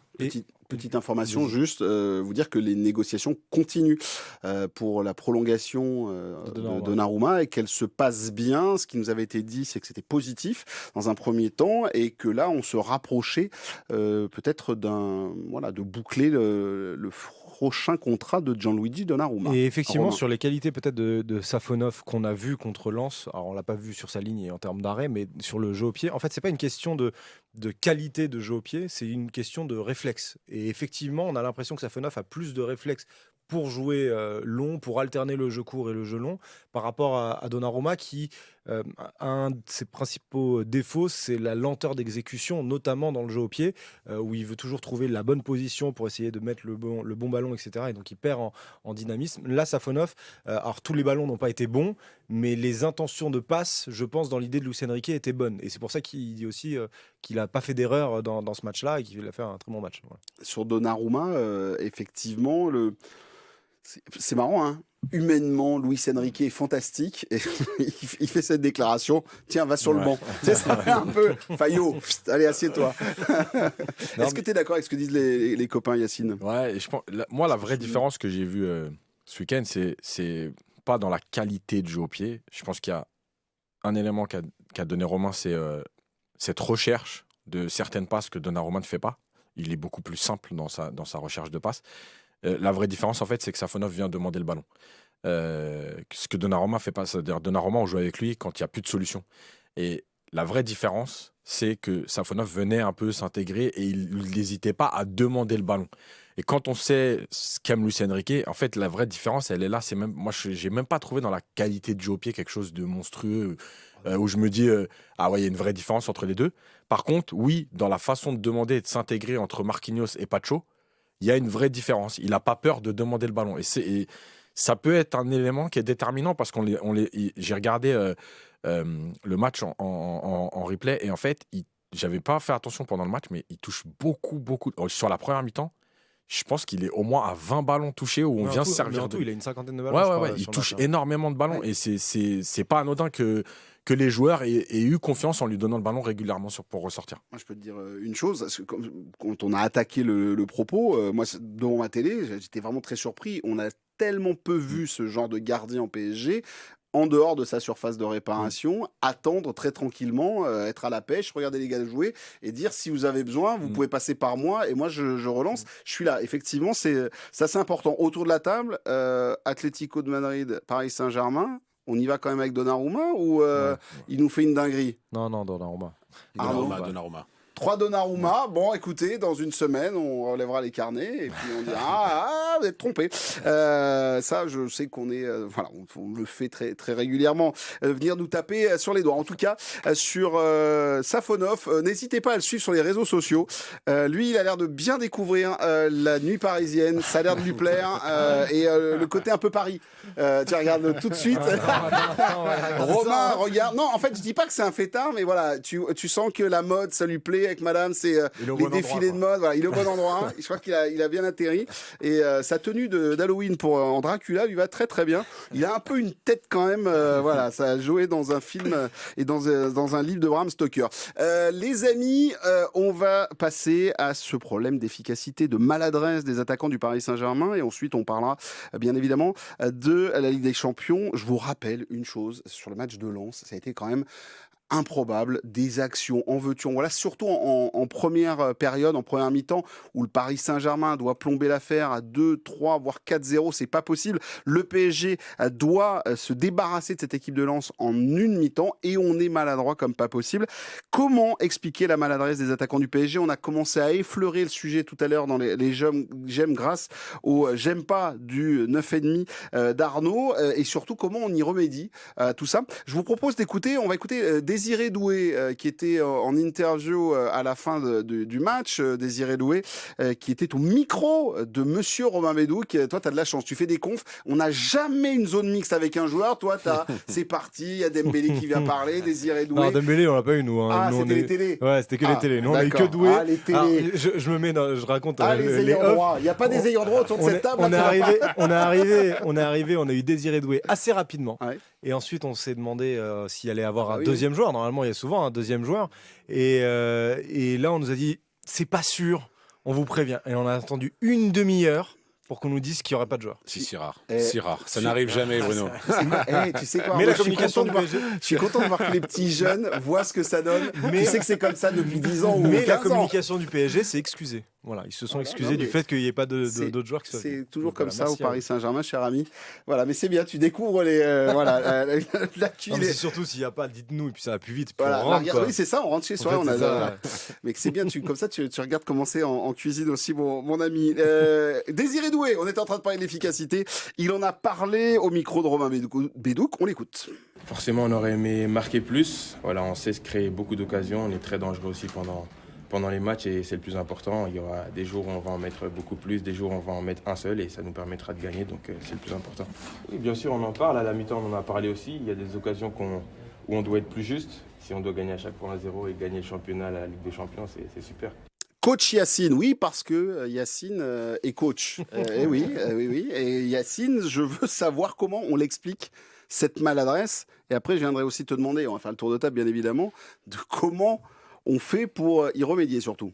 Speaker 1: Petite information, juste vous dire que les négociations continuent pour la prolongation de Donnarumma et qu'elle se passe bien. Ce qui nous avait été dit, c'est que c'était positif dans un premier temps et que là, on se rapprochait peut-être de boucler le prochain contrat de Gianluigi Donnarumma.
Speaker 3: Et effectivement, sur les qualités peut-être de Safonov qu'on a vu contre Lens, alors on l'a pas vu sur sa ligne et en termes d'arrêt, mais sur le jeu au pied, en fait, c'est pas une question de qualité de jeu au pied, c'est une question de réflexe. Et effectivement, on a l'impression que Safonov a plus de réflexes pour jouer long, pour alterner le jeu court et le jeu long, par rapport à Donnarumma qui, un de ses principaux défauts, c'est la lenteur d'exécution, notamment dans le jeu au pied, où il veut toujours trouver la bonne position pour essayer de mettre le bon ballon, etc. Et donc il perd en dynamisme. Là, Safonov, alors tous les ballons n'ont pas été bons, mais les intentions de passe, je pense, dans l'idée de Luis Enrique, étaient bonnes. Et c'est pour ça qu'il dit aussi qu'il n'a pas fait d'erreur dans ce match-là et qu'il a fait un très bon match. Voilà.
Speaker 1: Sur Donnarumma, effectivement, c'est marrant, hein. Humainement, Luis Enrique est fantastique. Et il fait cette déclaration. Tiens, va sur le banc. Ça fait un peu Fayot. Allez, assieds-toi. Est-ce que tu es d'accord avec ce que disent les copains, Yacine?
Speaker 5: Ouais, et je pense, moi, la vraie différence que j'ai vue ce week-end, c'est pas dans la qualité de jeu au pied. Je pense qu'il y a un élément qu'a donné Romain, c'est cette recherche de certaines passes que Donnarumma ne fait pas. Il est beaucoup plus simple dans sa recherche de passes. La vraie différence, en fait, c'est que Safonov vient demander le ballon. Ce que Donnarumma fait pas. C'est-à-dire, Donnarumma, on joue avec lui quand il n'y a plus de solution. Et la vraie différence, c'est que Safonov venait un peu s'intégrer et il n'hésitait pas à demander le ballon. Et quand on sait ce qu'aime Luis Enrique, en fait, la vraie différence, elle est là. Moi, j'ai même pas trouvé dans la qualité de jeu au pied quelque chose de monstrueux où je me dis ah ouais, il y a une vraie différence entre les deux. Par contre, oui, dans la façon de demander et de s'intégrer entre Marquinhos et Pacho, il y a une vraie différence. Il n'a pas peur de demander le ballon. Et ça peut être un élément qui est déterminant parce j'ai regardé le match en replay et en fait, j'avais pas fait attention pendant le match, mais il touche beaucoup. Sur la première mi-temps, je pense qu'il est au moins à 20 ballons touchés où on vient se servir
Speaker 3: il a une cinquantaine de ballons.
Speaker 5: Ouais, il touche énormément de ballons et c'est pas anodin que les joueurs aient eu confiance en lui donnant le ballon régulièrement pour ressortir.
Speaker 1: Moi, je peux te dire une chose, parce que quand on a attaqué le propos, moi, devant ma télé, j'étais vraiment très surpris. On a tellement peu vu ce genre de gardien en PSG, en dehors de sa surface de réparation, attendre très tranquillement, être à la pêche, regarder les gars jouer et dire si vous avez besoin, vous pouvez passer par moi et moi je relance. Je suis là. Effectivement, c'est important. Autour de la table, Atlético de Madrid, Paris Saint-Germain. On y va quand même avec Donnarumma ou il nous fait une dinguerie?
Speaker 3: Non, Donnarumma.
Speaker 4: Donnarumma.
Speaker 1: 3 Donnarumma. Bon, écoutez, dans une semaine, on relèvera les carnets et puis on dira vous êtes trompé. Ça, je sais qu'on est, voilà, on le fait très très régulièrement. Venir nous taper sur les doigts. En tout cas, sur Safonov, n'hésitez pas à le suivre sur les réseaux sociaux. Lui, il a l'air de bien découvrir la nuit parisienne. Ça a l'air de lui plaire et le côté un peu Paris. Tiens, regarde tout de suite. Romain, regarde. Non, en fait, je dis pas que c'est un fêtard, mais voilà, tu sens que la mode, ça lui plaît. Avec madame, c'est les défilés de mode. Voilà, il est au bon endroit. Je crois qu'il a bien atterri. Et sa tenue d'Halloween en Dracula lui va très très bien. Il a un peu une tête quand même. Voilà, ça a joué dans un film et dans un livre de Bram Stoker. Les amis, on va passer à ce problème d'efficacité, de maladresse des attaquants du Paris Saint-Germain. Et ensuite, on parlera bien évidemment de la Ligue des Champions. Je vous rappelle une chose sur le match de Lens. Ça a été quand même improbable, des actions en veux-tu, voilà, surtout en première période, en première mi-temps, où le Paris Saint-Germain doit plomber l'affaire à 2, 3, voire 4-0, c'est pas possible. Le PSG doit se débarrasser de cette équipe de Lens en une mi-temps et on est maladroit comme pas possible. Comment expliquer la maladresse des attaquants du PSG? On a commencé à effleurer le sujet tout à l'heure dans les j'aime grâce au j'aime pas du 9,5 d'Arnaud et surtout comment on y remédie tout ça. Je vous propose d'écouter, on va écouter Désiré Doué qui était en interview à la fin du match. Désiré Doué qui était au micro de Monsieur Romain Bédouc. Toi, tu as de la chance. Tu fais des confs. On n'a jamais une zone mixte avec un joueur. Toi, c'est parti. Il y a Dembélé qui vient parler. Désiré Doué.
Speaker 3: Non, Dembélé, on l'a pas eu, nous. Hein.
Speaker 1: Ah,
Speaker 3: nous,
Speaker 1: c'était les télés.
Speaker 3: Ouais, c'était que les télés. Nous, on a eu que Doué.
Speaker 1: Ah, les télés.
Speaker 3: Alors, je raconte
Speaker 1: les ayants droit. Il n'y a pas des ayants droit autour de cette table.
Speaker 3: On est arrivé, on a eu Désiré Doué assez rapidement. Ouais. Et ensuite, on s'est demandé s'il allait avoir un deuxième joueur. Normalement, il y a souvent un deuxième joueur. Et là, on nous a dit, c'est pas sûr, on vous prévient. Et on a attendu une demi-heure pour qu'on nous dise qu'il n'y aurait pas de joueur.
Speaker 4: Si rare. Si rare. Ça n'arrive jamais, Bruno.
Speaker 1: Tu sais quoi?
Speaker 3: Mais la communication du PSG...
Speaker 1: Je suis content de voir que les petits jeunes voient ce que ça donne. Mais tu sais que c'est comme ça depuis 10 ans ou 15 ans.
Speaker 3: Mais la communication du PSG s'est excusée. Voilà, ils se sont excusés du fait qu'il n'y ait pas d'autres joueurs qui soient.
Speaker 1: C'est toujours comme ça au Paris Saint-Germain, cher ami. Voilà, mais c'est bien, tu découvres la cuisine.
Speaker 3: C'est surtout s'il n'y a pas, dites-nous, et puis ça va plus vite.
Speaker 1: Voilà, oui, c'est ça, on rentre chez soi. Mais c'est bien, comme ça, tu regardes comment c'est en cuisine aussi, mon ami. Désiré Doué, on était en train de parler de l'efficacité. Il en a parlé au micro de Romain Bédouc. On l'écoute.
Speaker 6: Forcément, on aurait aimé marquer plus. Voilà, on sait se créer beaucoup d'occasions. On est très dangereux aussi pendant les matchs et c'est le plus important. Il y aura des jours où on va en mettre beaucoup plus, des jours où on va en mettre un seul et ça nous permettra de gagner, donc c'est le plus important. Oui, bien sûr, on en parle. À la mi-temps, on en a parlé aussi. Il y a des occasions où on doit être plus juste. Si on doit gagner à chaque fois 1-0 et gagner le championnat, la Ligue des Champions, c'est super.
Speaker 1: Coach Yacine, oui, parce que Yacine est coach. Oui. Et Yacine, je veux savoir comment on l'explique, cette maladresse. Et après, je viendrai aussi te demander, on va faire le tour de table, bien évidemment, de comment on fait pour y remédier surtout.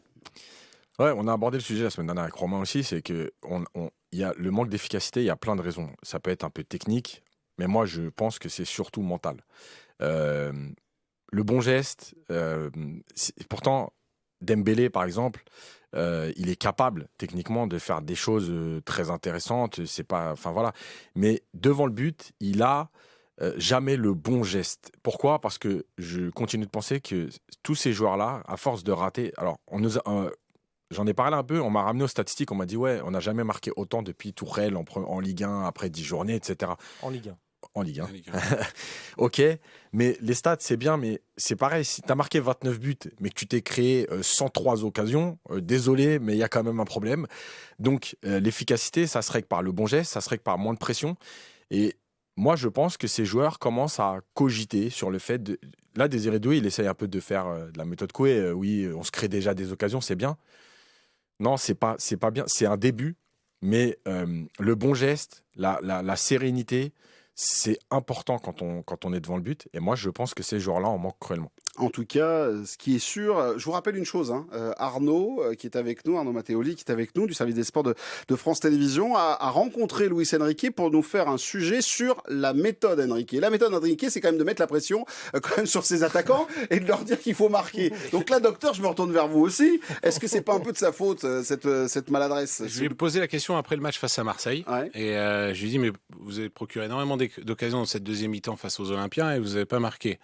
Speaker 5: Ouais, on a abordé le sujet la semaine dernière avec Romain aussi, c'est que y a le manque d'efficacité, il y a plein de raisons. Ça peut être un peu technique, mais moi je pense que c'est surtout mental. Le bon geste, pourtant Dembélé par exemple, il est capable techniquement de faire des choses très intéressantes, c'est pas, enfin voilà. Mais devant le but, il a jamais le bon geste. Pourquoi ? Parce que je continue de penser que tous ces joueurs-là, à force de rater, alors j'en ai parlé un peu, on m'a ramené aux statistiques, on m'a dit ouais, on n'a jamais marqué autant depuis Tourelle en Ligue 1 après 10 journées, etc.
Speaker 3: En Ligue 1.
Speaker 5: En Ligue 1. Ok, mais les stats, c'est bien, mais c'est pareil. Si tu as marqué 29 buts, mais que tu t'es créé 103 occasions, désolé, mais il y a quand même un problème. Donc, l'efficacité, ça serait que par le bon geste, ça serait que par moins de pression. Et moi, je pense que ces joueurs commencent à cogiter sur le fait de... Là, Désiré Doué, il essaye un peu de faire de la méthode Coué. Oui, on se crée déjà des occasions, c'est bien. Non, c'est pas bien. C'est un début, mais le bon geste, la sérénité... c'est important quand on est devant le but. Et moi, je pense que ces joueurs-là en manquent cruellement.
Speaker 1: En tout cas, ce qui est sûr, je vous rappelle une chose, Arnaud, qui est avec nous, Arnaud Matteoli, qui est avec nous, du service des sports de France Télévisions, a rencontré Luis Enrique pour nous faire un sujet sur la méthode Enrique. La méthode Enrique, c'est quand même de mettre la pression quand même sur ses attaquants et de leur dire qu'il faut marquer. Donc là, docteur, je me retourne vers vous aussi. Est-ce que c'est pas un peu de sa faute, cette maladresse ?
Speaker 4: Je lui ai posé la question après le match face à Marseille. Ouais. Et je lui ai dit, mais vous avez procuré énormément d'occasions dans cette deuxième mi-temps face aux Olympiens et vous n'avez pas marqué.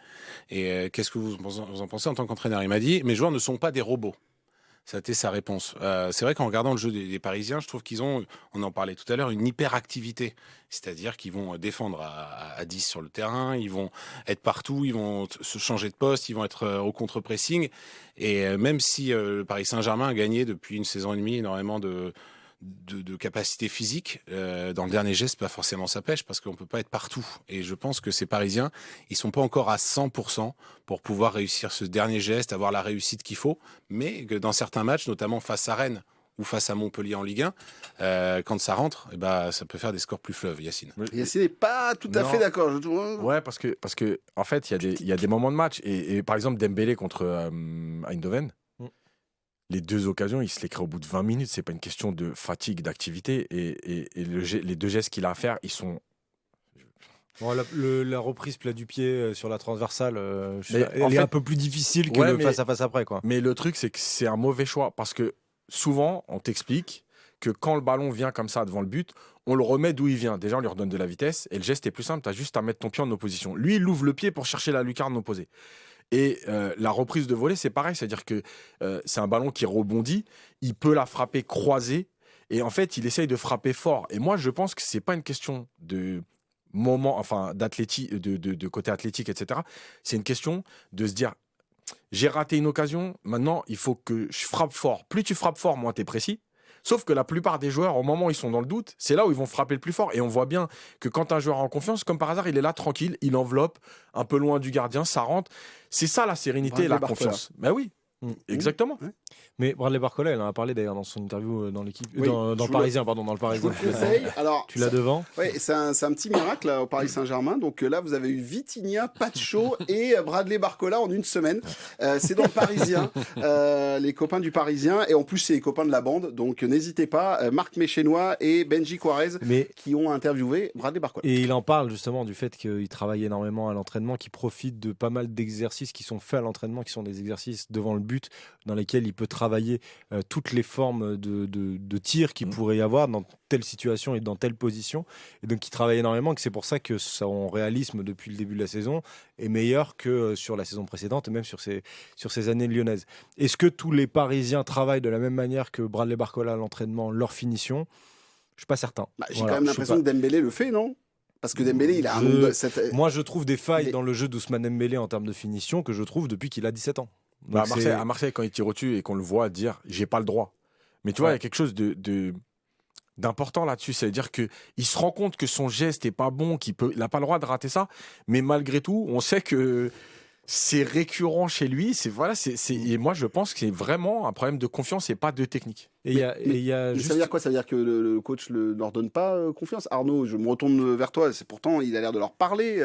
Speaker 4: Et qu'est-ce que vous en pensez en tant qu'entraîneur ? Il m'a dit, mes joueurs ne sont pas des robots. Ça a été sa réponse. C'est vrai qu'en regardant le jeu des Parisiens, je trouve qu'ils ont, on en parlait tout à l'heure, une hyperactivité. C'est-à-dire qu'ils vont défendre à 10 sur le terrain, ils vont être partout, ils vont se changer de poste, ils vont être au contre-pressing. Et même si le Paris Saint-Germain a gagné depuis une saison et demie énormément de capacité physique, dans le dernier geste, pas forcément ça pêche parce qu'on peut pas être partout. Et je pense que ces Parisiens, ils sont pas encore à 100% pour pouvoir réussir ce dernier geste, avoir la réussite qu'il faut. Mais que dans certains matchs, notamment face à Rennes ou face à Montpellier en Ligue 1, quand ça rentre, ça peut faire des scores plus fleuves, Yacine.
Speaker 1: Yacine n'est pas tout à fait d'accord, je trouve.
Speaker 5: Ouais, parce que en fait, il y a des moments de match. Et par exemple, Dembélé contre Eindhoven, les deux occasions, il se les crée au bout de 20 minutes. C'est pas une question de fatigue, d'activité. Et les deux gestes qu'il a à faire, ils sont...
Speaker 3: Bon, la reprise plat du pied sur la transversale, elle est un peu plus difficile que le face-à-face après, quoi.
Speaker 5: Mais le truc, c'est que c'est un mauvais choix. Parce que souvent, on t'explique que quand le ballon vient comme ça devant le but, on le remet d'où il vient. Déjà, on lui redonne de la vitesse. Et le geste est plus simple. Tu as juste à mettre ton pied en opposition. Lui, il ouvre le pied pour chercher la lucarne opposée. Et la reprise de volée, c'est pareil. C'est-à-dire que c'est un ballon qui rebondit. Il peut la frapper croisée. Et en fait, il essaye de frapper fort. Et moi, je pense que c'est pas une question de de côté athlétique, etc. C'est une question de se dire, j'ai raté une occasion, maintenant il faut que je frappe fort. Plus tu frappes fort, moins tu es précis. Sauf que la plupart des joueurs, au moment où ils sont dans le doute, c'est là où ils vont frapper le plus fort. Et on voit bien que quand un joueur a en confiance, comme par hasard, il est là tranquille, il enveloppe un peu loin du gardien, ça rentre. C'est ça la sérénité et la confiance. Ben oui, exactement.
Speaker 3: Ouais. Mais Bradley Barcola, il en a parlé d'ailleurs dans son interview dans l'équipe, dans le Parisien, pardon, dans le Parisien.
Speaker 1: Je vous le conseille. Alors,
Speaker 3: tu l'as devant.
Speaker 1: Ouais, c'est un petit miracle là, au Paris Saint-Germain. Donc là, vous avez eu Vitinha, Pacho et Bradley Barcola en une semaine. C'est dans le Parisien, les copains du Parisien. Et en plus, c'est les copains de la bande. Donc n'hésitez pas, Marc Méchénois et Benji Juarez qui ont interviewé Bradley Barcola.
Speaker 3: Et il en parle justement du fait qu'il travaille énormément à l'entraînement, qu'il profite de pas mal d'exercices qui sont faits à l'entraînement, qui sont des exercices devant le but, dans lesquels il peut travailler toutes les formes de tir qu'il pourrait y avoir dans telle situation et dans telle position. Et donc, il travaille énormément, et c'est pour ça que son réalisme depuis le début de la saison est meilleur que sur la saison précédente et même sur ces années lyonnaises. Est-ce que tous les Parisiens travaillent de la même manière que Bradley Barcola à l'entraînement, leur finition ? Je ne suis pas certain.
Speaker 1: J'ai quand même l'impression que Dembélé le fait, non ? Parce que Dembélé, il a un nombre de...
Speaker 3: Moi, je trouve des failles dans le jeu d'Ousmane Dembélé en termes de finition que je trouve depuis qu'il a 17 ans.
Speaker 5: Bah à Marseille, quand il tire au-dessus et qu'on le voit dire j'ai pas le droit. Mais tu vois, il y a quelque chose d'important là-dessus. C'est-à-dire qu'il se rend compte que son geste n'est pas bon, qu'il n'a pas le droit de rater ça. Mais malgré tout, on sait que c'est récurrent chez lui. Et moi, je pense que c'est vraiment un problème de confiance et pas de technique.
Speaker 1: Ça veut dire quoi ? Ça veut dire que le coach ne leur donne pas confiance ? Arnaud, je me retourne vers toi. Pourtant, il a l'air de leur parler.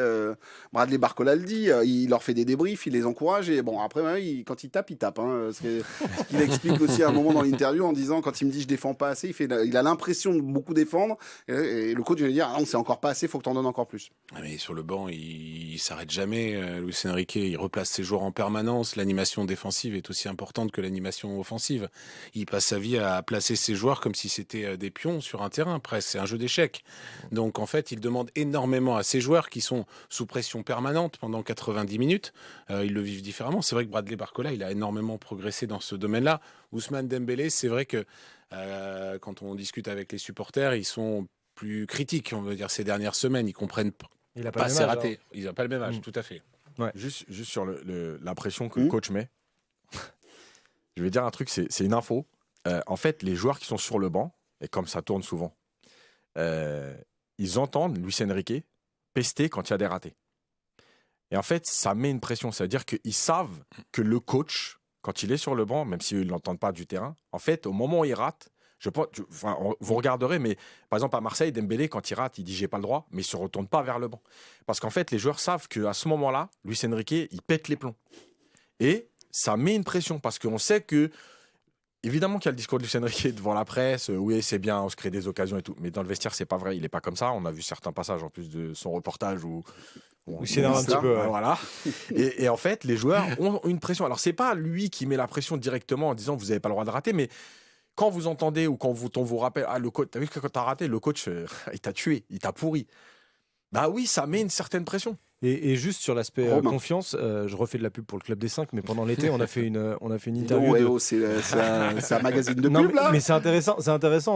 Speaker 1: Bradley Barcola le dit. Il leur fait des débriefs, il les encourage. Et bon, après, quand il tape, il tape. Hein. C'est ce qu'il explique aussi à un moment dans l'interview en disant, quand il me dit je défends pas assez, il a l'impression de beaucoup défendre. Et le coach va lui dire non, c'est encore pas assez, il faut que tu en donnes encore plus.
Speaker 4: Mais sur le banc, il s'arrête jamais. Luis Enrique, il replace ses joueurs en permanence. L'animation défensive est aussi importante que l'animation offensive. Il passe sa vie à placer ses joueurs comme si c'était des pions sur un terrain, presque. C'est un jeu d'échecs. Donc, en fait, il demande énormément à ses joueurs qui sont sous pression permanente pendant 90 minutes. Ils le vivent différemment. C'est vrai que Bradley Barcola, il a énormément progressé dans ce domaine-là. Ousmane Dembélé, c'est vrai que quand on discute avec les supporters, ils sont plus critiques, on veut dire, ces dernières semaines. Ils comprennent pas c'est raté. Il n'a pas le même âge, tout à fait.
Speaker 5: Ouais. Juste sur la pression que le coach met, je vais dire un truc, c'est une info. En fait, les joueurs qui sont sur le banc, et comme ça tourne souvent, ils entendent Luis Enrique pester quand il y a des ratés. Et en fait, ça met une pression. C'est-à-dire qu'ils savent que le coach, quand il est sur le banc, même s'ils ne l'entendent pas du terrain, en fait, au moment où il rate, vous regarderez, mais par exemple à Marseille, Dembélé, quand il rate, il dit j'ai pas le droit, mais il se retourne pas vers le banc. Parce qu'en fait, les joueurs savent qu'à ce moment-là, Luis Enrique, il pète les plombs. Et ça met une pression, parce qu'on sait que évidemment qu'il y a le discours de Luis Enrique devant la presse, oui c'est bien, on se crée des occasions et tout, mais dans le vestiaire c'est pas vrai, il n'est pas comme ça. On a vu certains passages en plus de son reportage où
Speaker 3: il s'énerve un petit peu.
Speaker 5: Voilà. Et en fait, les joueurs ont une pression. Alors c'est pas lui qui met la pression directement en disant vous n'avez pas le droit de rater, mais quand vous entendez ou quand on vous rappelle, le coach, t'as vu que quand t'as raté, le coach il t'a tué, il t'a pourri. Bah oui, ça met une certaine pression.
Speaker 3: Et juste sur l'aspect confiance, je refais de la pub pour le Club des 5, mais pendant l'été, on a fait une interview.
Speaker 1: C'est un magazine de pub, là.
Speaker 3: Mais c'est intéressant.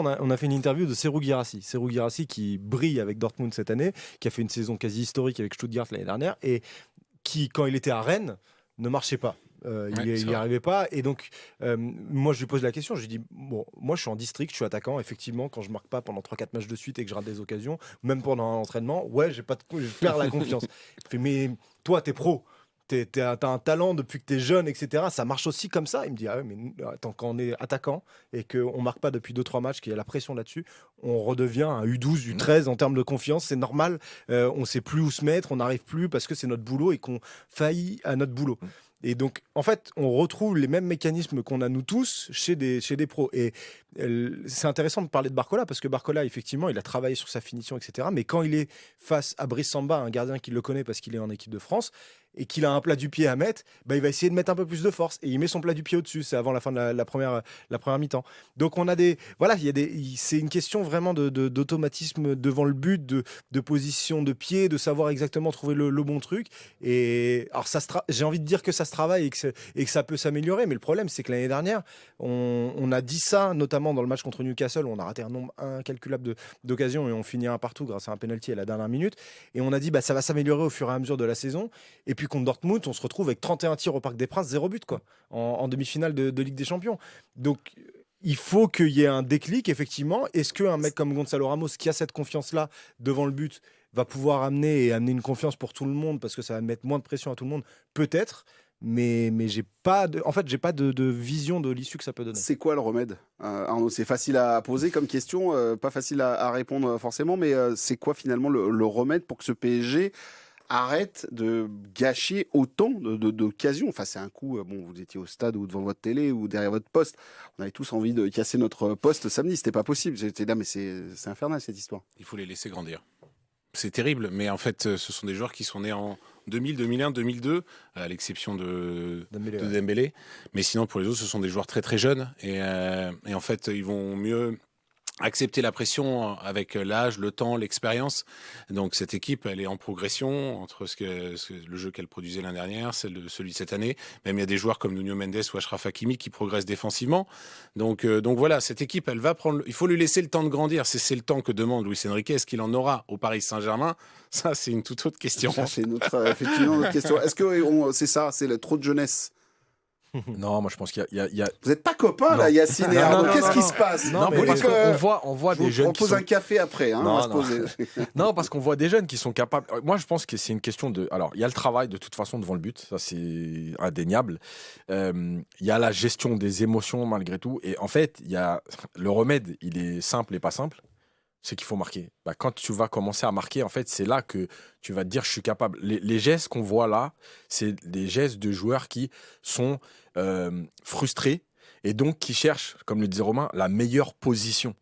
Speaker 3: On a fait une interview de Serhou Guirassy. Serhou Guirassy qui brille avec Dortmund cette année, qui a fait une saison quasi historique avec Stuttgart l'année dernière, et qui, quand il était à Rennes, ne marchait pas. Il n'y arrivait pas, et donc moi je lui pose la question, je lui dis bon, moi je suis en district, je suis attaquant, effectivement quand je marque pas pendant 3-4 matchs de suite et que je rate des occasions, même pendant un entraînement, je perds la confiance. Il fait, mais toi t'es pro, t'as un talent depuis que t'es jeune, etc. Ça marche aussi comme ça. Il me dit ah ouais, mais attends, quand on est attaquant et qu'on marque pas depuis 2-3 matchs, qu'il y a la pression là-dessus, on redevient un U12, U13 en termes de confiance, c'est normal, on sait plus où se mettre, on n'arrive plus parce que c'est notre boulot et qu'on faillit à notre boulot. Et donc, en fait, on retrouve les mêmes mécanismes qu'on a nous tous chez des pros. Et c'est intéressant de parler de Barcola, parce que Barcola, effectivement, il a travaillé sur sa finition, etc. Mais quand il est face à Brice Samba, un gardien qui le connaît parce qu'il est en équipe de France, et qu'il a un plat du pied à mettre, bah, il va essayer de mettre un peu plus de force et il met son plat du pied au-dessus. C'est avant la fin de la première mi-temps. Donc on a c'est une question vraiment d'automatisme devant le but, de position de pied, de savoir exactement trouver le bon truc. Et alors j'ai envie de dire que ça se travaille et que ça peut s'améliorer, mais le problème c'est que l'année dernière, on a dit ça, notamment dans le match contre Newcastle où on a raté un nombre incalculable d'occasions et on finit un partout grâce à un penalty à la dernière minute. Et on a dit ça va s'améliorer au fur et à mesure de la saison. Et puis contre Dortmund, on se retrouve avec 31 tirs au Parc des Princes, 0 but quoi, en demi-finale de Ligue des Champions. Donc il faut qu'il y ait un déclic, effectivement. Est-ce qu'un mec comme Gonzalo Ramos, qui a cette confiance-là devant le but, va pouvoir amener une confiance pour tout le monde parce que ça va mettre moins de pression à tout le monde? Peut-être. Mais j'ai pas de vision de l'issue que ça peut donner.
Speaker 1: C'est quoi le remède, Arnaud? C'est facile à poser comme question, pas facile à répondre forcément, mais c'est quoi finalement le remède pour que ce PSG arrête de gâcher autant d'occasions? Enfin, c'est un coup, vous étiez au stade ou devant votre télé ou derrière votre poste, on avait tous envie de casser notre poste samedi, c'était pas possible. J'étais là, mais c'est infernal cette histoire.
Speaker 4: Il faut les laisser grandir. C'est terrible, mais en fait, ce sont des joueurs qui sont nés en 2000, 2001, 2002, à l'exception de Dembélé. Mais sinon, pour les autres, ce sont des joueurs très très jeunes. Et en fait, ils vont mieux accepter la pression avec l'âge, le temps, l'expérience. Donc cette équipe, elle est en progression entre le jeu qu'elle produisait l'année dernière, celui de cette année. Même il y a des joueurs comme Nuno Mendes ou Achraf Hakimi qui progressent défensivement. Donc voilà, cette équipe, elle va prendre. Il faut lui laisser le temps de grandir. C'est le temps que demande Luis Enrique. Est-ce qu'il en aura au Paris Saint-Germain? Ça, c'est une toute autre question.
Speaker 1: Ça, c'est effectivement notre question. Est-ce que c'est ça, c'est trop de jeunesse?
Speaker 5: Non, moi je pense qu'il y a...
Speaker 1: Vous n'êtes pas copains là, Yacine et Arnaud. Qu'est-ce qui se passe?
Speaker 5: Non, mais parce qu'on voit des jeunes.
Speaker 1: On pose un café après.
Speaker 5: Non, parce qu'on voit des jeunes qui sont capables. Moi, je pense que c'est une question de. Alors, il y a le travail de toute façon devant le but, ça c'est indéniable. Il y a la gestion des émotions malgré tout, et en fait, il y a le remède. Il est simple et pas simple. C'est qu'il faut marquer. Quand tu vas commencer à marquer, en fait, c'est là que tu vas te dire je suis capable. Les gestes qu'on voit là, c'est des gestes de joueurs qui sont frustrés et donc qui cherchent, comme le disait Romain, la meilleure position.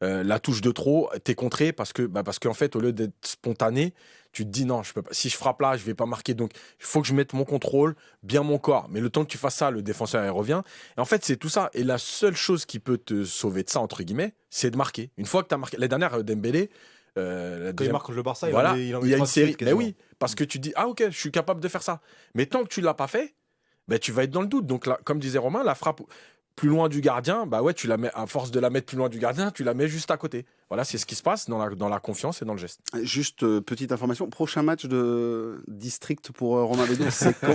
Speaker 5: La touche de trop, t'es contré parce qu'en fait, au lieu d'être spontané, tu te dis non, je peux pas. Si je frappe là, je vais pas marquer. Donc, il faut que je mette mon contrôle, bien mon corps. Mais le temps que tu fasses ça, le défenseur il revient. Et en fait, c'est tout ça. Et la seule chose qui peut te sauver de ça, entre guillemets, c'est de marquer. Une fois que tu as marqué, la dernière Dembélé,
Speaker 3: quand il marque contre le Barça,
Speaker 5: voilà,
Speaker 3: il
Speaker 5: y a une série. Mais oui, parce que tu dis ah ok, je suis capable de faire ça. Mais tant que tu l'as pas fait, tu vas être dans le doute. Donc là, comme disait Romain, la frappe plus loin du gardien, tu la mets, à force de la mettre plus loin du gardien, tu la mets juste à côté. Voilà, c'est ce qui se passe dans la confiance et dans le geste.
Speaker 1: Juste petite information, prochain match de district pour Romain Bédou, c'est quand,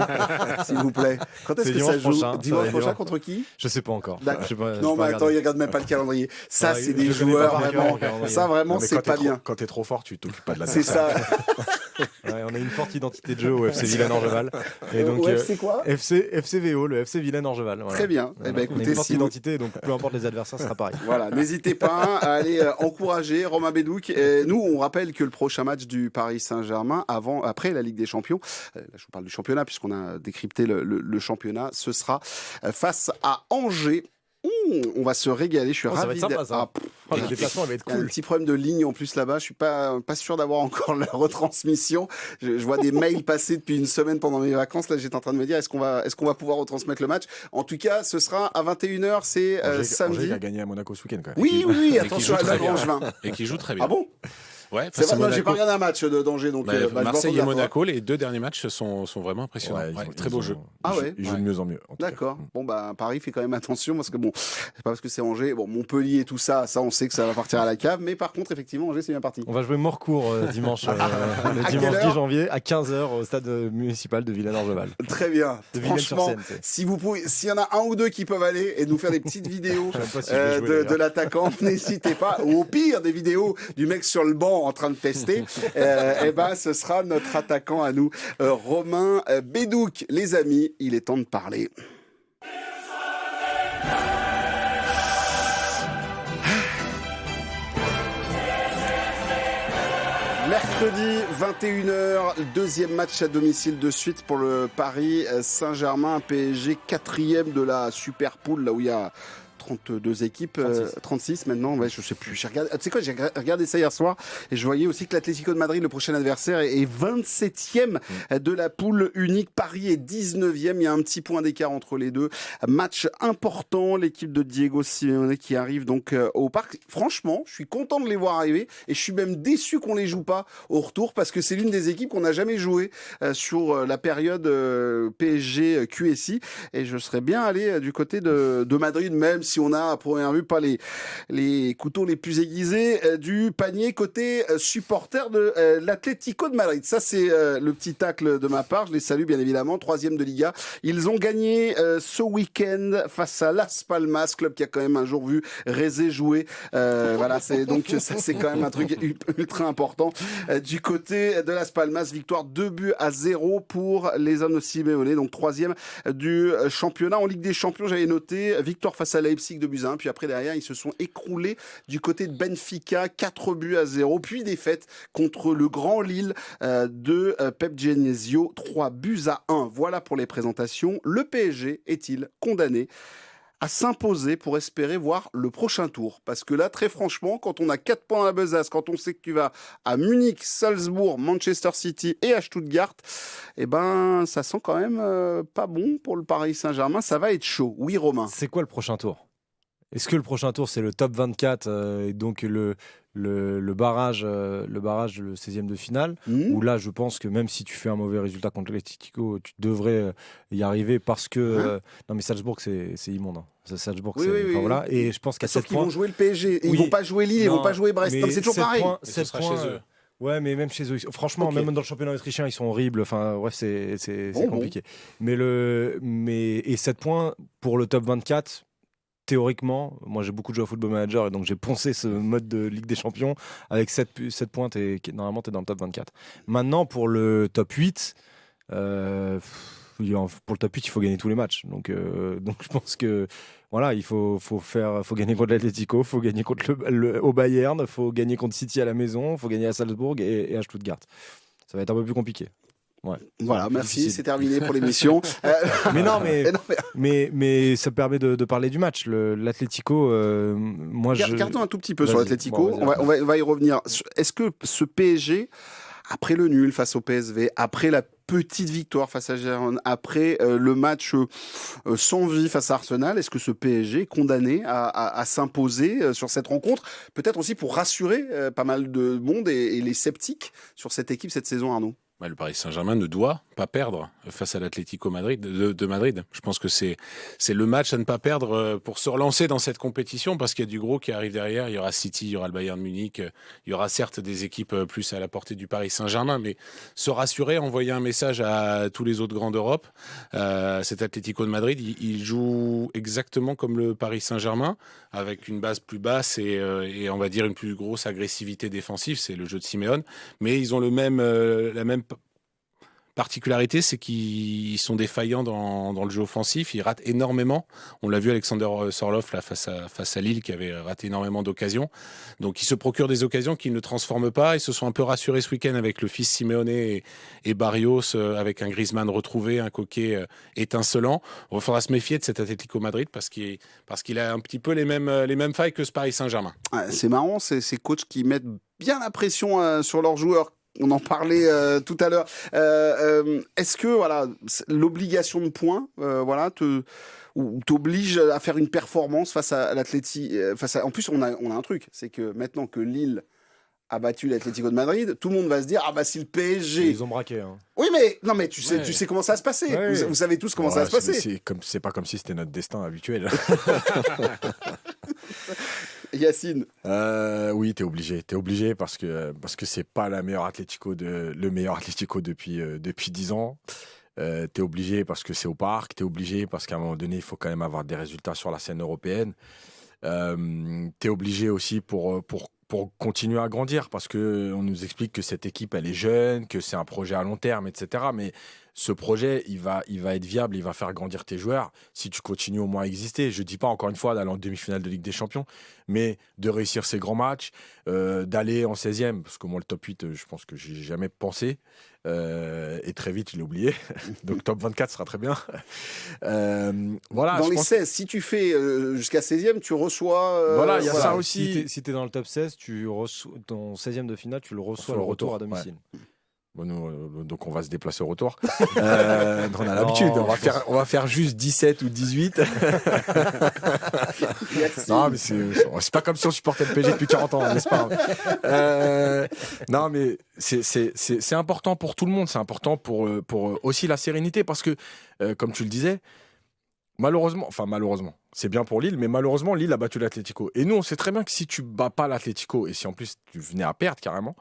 Speaker 1: s'il vous plaît? Quand est-ce que ça joue? Dimanche prochain contre qui?
Speaker 3: Je sais pas encore.
Speaker 1: Non, mais attends, il regarde même pas le calendrier. Ça, c'est des joueurs vraiment. Ça, vraiment, c'est pas bien.
Speaker 5: Quand t'es trop fort, tu t'occupes pas de la.
Speaker 1: C'est ça.
Speaker 3: On a une forte identité de jeu au FC Villene-Orgeval. Et donc,
Speaker 1: FC quoi?
Speaker 3: FCVO, le FC Villene-Orgeval. Voilà.
Speaker 1: Très bien.
Speaker 3: Voilà. Écoutez, une forte identité, donc peu importe les adversaires, ça sera pareil.
Speaker 1: Voilà, n'hésitez pas à aller encourager Romain Bédouc. Et nous, on rappelle que le prochain match du Paris Saint-Germain, après la Ligue des Champions, là je vous parle du championnat puisqu'on a décrypté le championnat, ce sera face à Angers. On va se régaler, je suis ravi.
Speaker 3: Ça va être sympa, ça. Le déplacement va être cool.
Speaker 1: Un petit problème de ligne en plus là-bas, je suis pas sûr d'avoir encore la retransmission. Je vois des mails passer depuis une semaine pendant mes vacances. Là, j'étais en train de me dire est-ce qu'on va pouvoir retransmettre le match. En tout cas, ce sera à 21h, c'est samedi.
Speaker 5: Angers a gagné à Monaco ce week-end quand même.
Speaker 1: Oui, attention à Lagrange-Vin.
Speaker 4: Et qui joue très bien.
Speaker 1: Ah bon?
Speaker 4: Ouais,
Speaker 1: c'est vrai, j'ai pas regardé un match d'Angers, donc
Speaker 4: Marseille et Monaco, les deux derniers matchs sont vraiment impressionnants. Très beau jeu.
Speaker 1: Ils
Speaker 5: jouent de mieux en mieux.
Speaker 1: D'accord. Bon Paris fait quand même attention parce que c'est pas parce que c'est Angers, Montpellier et tout ça, on sait que ça va partir à la cave, mais par contre effectivement Angers c'est bien parti.
Speaker 3: On va jouer Morcourt dimanche, le dimanche 10 janvier à 15h au stade municipal de Villene-Orgeval.
Speaker 1: Très bien. Franchement, s'il y en a un ou deux qui peuvent aller et nous faire des petites vidéos de l'attaquant, n'hésitez pas. Ou au pire des vidéos du mec sur le banc en train de tester, ce sera notre attaquant à nous, Romain Bédouc. Les amis, il est temps de parler. Mercredi 21h, deuxième match à domicile de suite pour le Paris Saint-Germain, PSG 4e de la Super Pool, là où il y a 32 équipes,
Speaker 3: 36.
Speaker 1: 36 maintenant, ouais, je sais plus. Tu sais quoi, j'ai regardé ça hier soir et je voyais aussi que l'Atlético de Madrid, le prochain adversaire, est 27e de la poule unique. Paris est 19e, il y a un petit point d'écart entre les deux. Match important, l'équipe de Diego Simeone qui arrive donc au parc. Franchement, je suis content de les voir arriver et je suis même déçu qu'on les joue pas au retour parce que c'est l'une des équipes qu'on n'a jamais joué sur la période PSG QSI et je serais bien allé du côté de Madrid, même si on a à première vue pas les couteaux les plus aiguisés du panier côté supporter de l'Atlético de Madrid. Ça c'est le petit tacle de ma part, je les salue bien évidemment. 3e de Liga, ils ont gagné ce week-end face à Las Palmas, club qui a quand même un jour vu Rézé jouer. Voilà, c'est donc ça c'est quand même un truc ultra important. Du côté de Las Palmas, victoire 2-0 pour les hommes de Simeone, donc 3e du championnat. En Ligue des Champions, j'avais noté victoire face à Leipzig 2-1, puis après derrière ils se sont écroulés du côté de Benfica 4-0, puis défaite contre le grand Lille de Pep Genesio 3-1. Voilà pour les présentations. Le PSG est-il condamné à s'imposer pour espérer voir le prochain tour? Parce que là, très franchement, quand on a 4 points dans la besace, quand on sait que tu vas à Munich, Salzbourg, Manchester City et à Stuttgart, eh ben, ça sent quand même pas bon pour le Paris Saint-Germain. Ça va être chaud. Oui, Romain.
Speaker 3: C'est quoi le prochain tour? Est-ce que le prochain tour, c'est le top 24 et donc le barrage, le 16e de finale, où là, je pense que même si tu fais un mauvais résultat contre l'Atlético, tu devrais y arriver parce que... non, mais Salzbourg, c'est immonde. Hein. Salzbourg,
Speaker 1: oui,
Speaker 3: enfin, voilà. Et je pense qu'à
Speaker 1: Sauf
Speaker 3: 7
Speaker 1: qu'ils
Speaker 3: points...
Speaker 1: vont jouer le PSG. Ils vont pas jouer Lille, ils vont pas jouer Brest. Non, mais c'est toujours pareil.
Speaker 4: Ce sera chez eux.
Speaker 3: Ouais, mais même chez eux, franchement, même dans le championnat autrichien, ils sont horribles. Enfin, bref, c'est compliqué. Et 7 points pour le top 24... Théoriquement, moi j'ai beaucoup de joué au Football Manager et donc j'ai poncé ce mode de Ligue des Champions. Avec 7 points, normalement tu es dans le top 24. Maintenant pour le top 8, pour le top 8 il faut gagner tous les matchs. Donc je pense que voilà, il faut gagner contre l'Atlético, il faut gagner contre au Bayern, il faut gagner contre City à la maison, il faut gagner à Salzbourg et à Stuttgart. Ça va être un peu plus compliqué. Ouais,
Speaker 1: voilà, merci, c'est terminé pour l'émission.
Speaker 3: mais ça permet de parler du match. L'Atlético,
Speaker 1: Gardons un tout petit peu sur l'Atlético. On va y revenir. Est-ce que ce PSG, après le nul face au PSV, après la petite victoire face à Gérone, après le match sans vie face à Arsenal, est-ce que ce PSG est condamné à s'imposer sur cette rencontre? Peut-être aussi pour rassurer pas mal de monde et les sceptiques sur cette équipe cette saison, Arnaud?
Speaker 4: Le Paris Saint-Germain ne doit pas perdre face à l'Atlético de Madrid. Je pense que c'est le match à ne pas perdre pour se relancer dans cette compétition parce qu'il y a du gros qui arrive derrière. Il y aura City, il y aura le Bayern Munich, il y aura certes des équipes plus à la portée du Paris Saint-Germain, mais se rassurer, envoyer un message à tous les autres grands d'Europe. Cet Atlético de Madrid, il joue exactement comme le Paris Saint-Germain, avec une base plus basse et on va dire une plus grosse agressivité défensive. C'est le jeu de Simeone, mais ils ont la même particularité, c'est qu'ils sont défaillants dans le jeu offensif. Ils ratent énormément. On l'a vu, Alexander Sorloth là, face à Lille, qui avait raté énormément d'occasions. Donc, ils se procurent des occasions qu'ils ne transforment pas. Ils se sont un peu rassurés ce week-end avec le fils Simeone et Barrios, avec un Griezmann retrouvé, un Coquet étincelant. Il faudra se méfier de cet Atlético Madrid parce qu'il a un petit peu les mêmes failles que ce Paris Saint-Germain.
Speaker 1: C'est marrant, ces coachs qui mettent bien la pression sur leurs joueurs. On en parlait tout à l'heure. Est-ce que l'obligation de points t'oblige à faire une performance face à l'Atlético? En plus, on a un truc, c'est que maintenant que Lille a battu l'Atlético de Madrid, tout le monde va se dire si le PSG.
Speaker 3: Ils ont braqué. Hein.
Speaker 1: Oui, mais tu sais comment ça va se passer. Ouais. Vous savez tous comment ça va se passer.
Speaker 5: C'est pas comme si c'était notre destin habituel.
Speaker 1: Yacine.
Speaker 5: Oui, t'es obligé parce que c'est pas le meilleur Atlético depuis 10 ans. T'es obligé parce que c'est au parc. T'es obligé parce qu'à un moment donné, il faut quand même avoir des résultats sur la scène européenne. T'es obligé aussi pour continuer à grandir parce que on nous explique que cette équipe elle est jeune, que c'est un projet à long terme, etc. Mais ce projet, il va être viable, il va faire grandir tes joueurs si tu continues au moins à exister. Je ne dis pas encore une fois d'aller en demi-finale de Ligue des Champions, mais de réussir ces grands matchs, d'aller en 16e, parce que moi, le top 8, je pense que je n'y ai jamais pensé. Et très vite, je l'ai oublié. Donc, top 24 sera très bien. Voilà,
Speaker 1: dans les 16, si tu fais jusqu'à 16e, tu reçois.
Speaker 5: Voilà, il y a ça aussi.
Speaker 3: Si tu es dans le top 16, ton 16e de finale, tu le reçois le retour à domicile.
Speaker 5: Ouais. Bon, nous, donc on va se déplacer au retour. On a l'habitude. On va faire juste 17 ou 18. Non, mais c'est pas comme si on supportait le PSG depuis 40 ans, n'est-ce pas? Non, mais c'est important pour tout le monde. C'est important pour aussi la sérénité parce que, comme tu le disais, malheureusement, c'est bien pour Lille, mais malheureusement, Lille a battu l'Atlético. Et nous, on sait très bien que si tu bats pas l'Atlético, et si en plus tu venais à perdre carrément,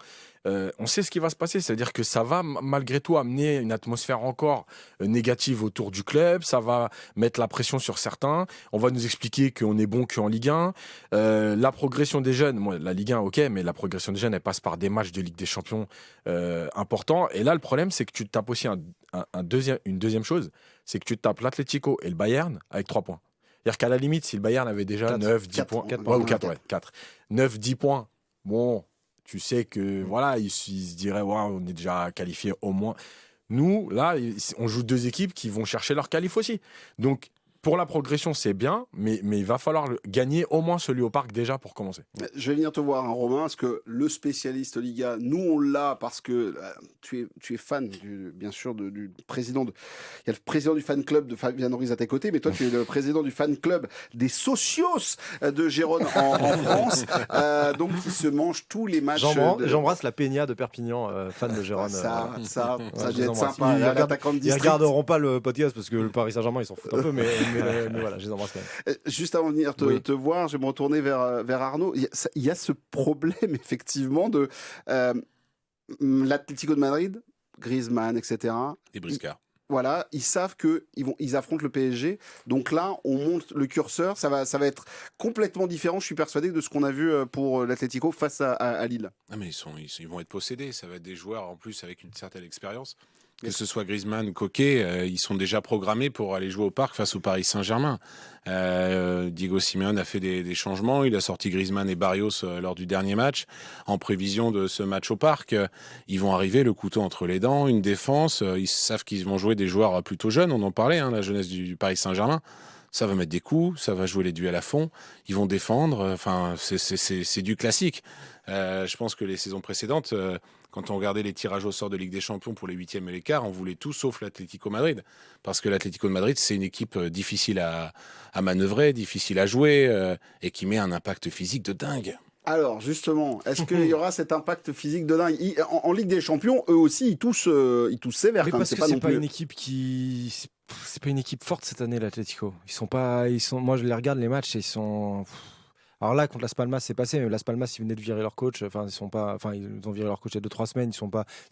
Speaker 5: on sait ce qui va se passer. C'est-à-dire que ça va malgré tout amener une atmosphère encore négative autour du club. Ça va mettre la pression sur certains. On va nous expliquer qu'on est bon qu'en Ligue 1. La progression des jeunes, moi, la Ligue 1, ok, mais la progression des jeunes, elle passe par des matchs de Ligue des Champions importants. Et là, le problème, c'est que tu te tapes aussi une deuxième chose, c'est que tu te tapes l'Atlético et le Bayern avec 3 points. C'est-à-dire qu'à la limite, si le Bayern avait déjà 9-10 points, 9-10 points, bon, tu sais que voilà, il se dirait, ouais, on est déjà qualifié au moins. Nous, là, on joue 2 équipes qui vont chercher leur qualif aussi. Donc, pour la progression, c'est bien, mais il va falloir gagner au moins celui au Parc déjà pour commencer.
Speaker 1: Je vais venir te voir, hein, Romain, parce que le spécialiste Liga, nous on l'a parce que tu es fan, bien sûr, du président. Il y a le président du fan club de Fabien Ruiz à tes côtés, mais toi tu es le président du fan club des socios de Gérone en France. Donc il se mange tous les matchs.
Speaker 3: J'embrasse la Peña de Perpignan, fan de Gérone.
Speaker 1: Ça
Speaker 3: ouais,
Speaker 1: doit être sympa.
Speaker 3: Ils regarderont pas le podcast parce que le Paris Saint-Germain ils s'en foutent un peu, mais voilà, je les embrasse quand même.
Speaker 1: Juste avant de venir te voir, je vais me retourner vers Arnaud. Il y a ce problème, effectivement, de l'Atlético de Madrid, Griezmann, etc.
Speaker 4: Des briscards.
Speaker 1: Voilà, ils savent qu'ils affrontent le PSG. Donc là, on monte le curseur. Ça va être complètement différent, je suis persuadé, de ce qu'on a vu pour l'Atlético face à Lille.
Speaker 4: Ah mais ils vont être possédés. Ça va être des joueurs, en plus, avec une certaine expérience. Que ce soit Griezmann ou Coquet, ils sont déjà programmés pour aller jouer au Parc face au Paris Saint-Germain. Diego Simeone a fait des changements. Il a sorti Griezmann et Barrios lors du dernier match. En prévision de ce match au Parc, ils vont arriver le couteau entre les dents, une défense. Ils savent qu'ils vont jouer des joueurs plutôt jeunes. On en parlait, hein, la jeunesse du Paris Saint-Germain. Ça va mettre des coups, ça va jouer les duels à fond. Ils vont défendre. Enfin, c'est du classique. Je pense que les saisons précédentes... Quand on regardait les tirages au sort de Ligue des Champions pour les 8e et les quarts, on voulait tout sauf l'Atlético Madrid. Parce que l'Atlético de Madrid, c'est une équipe difficile à manœuvrer, difficile à jouer et qui met un impact physique de dingue.
Speaker 1: Alors, justement, est-ce qu'il y aura cet impact physique de dingue? En Ligue des Champions, eux aussi, ils toussent sévère.
Speaker 3: Mais
Speaker 1: quand
Speaker 3: parce
Speaker 1: même.
Speaker 3: que c'est pas une équipe qui... C'est pas une équipe forte cette année, l'Atlético. Moi, je les regarde, les matchs, et ils sont... Alors là, contre Las Palmas, c'est passé. Mais Las Palmas, ils venaient de virer leur coach. Ils ont viré leur coach il y a 2-3 semaines. C'est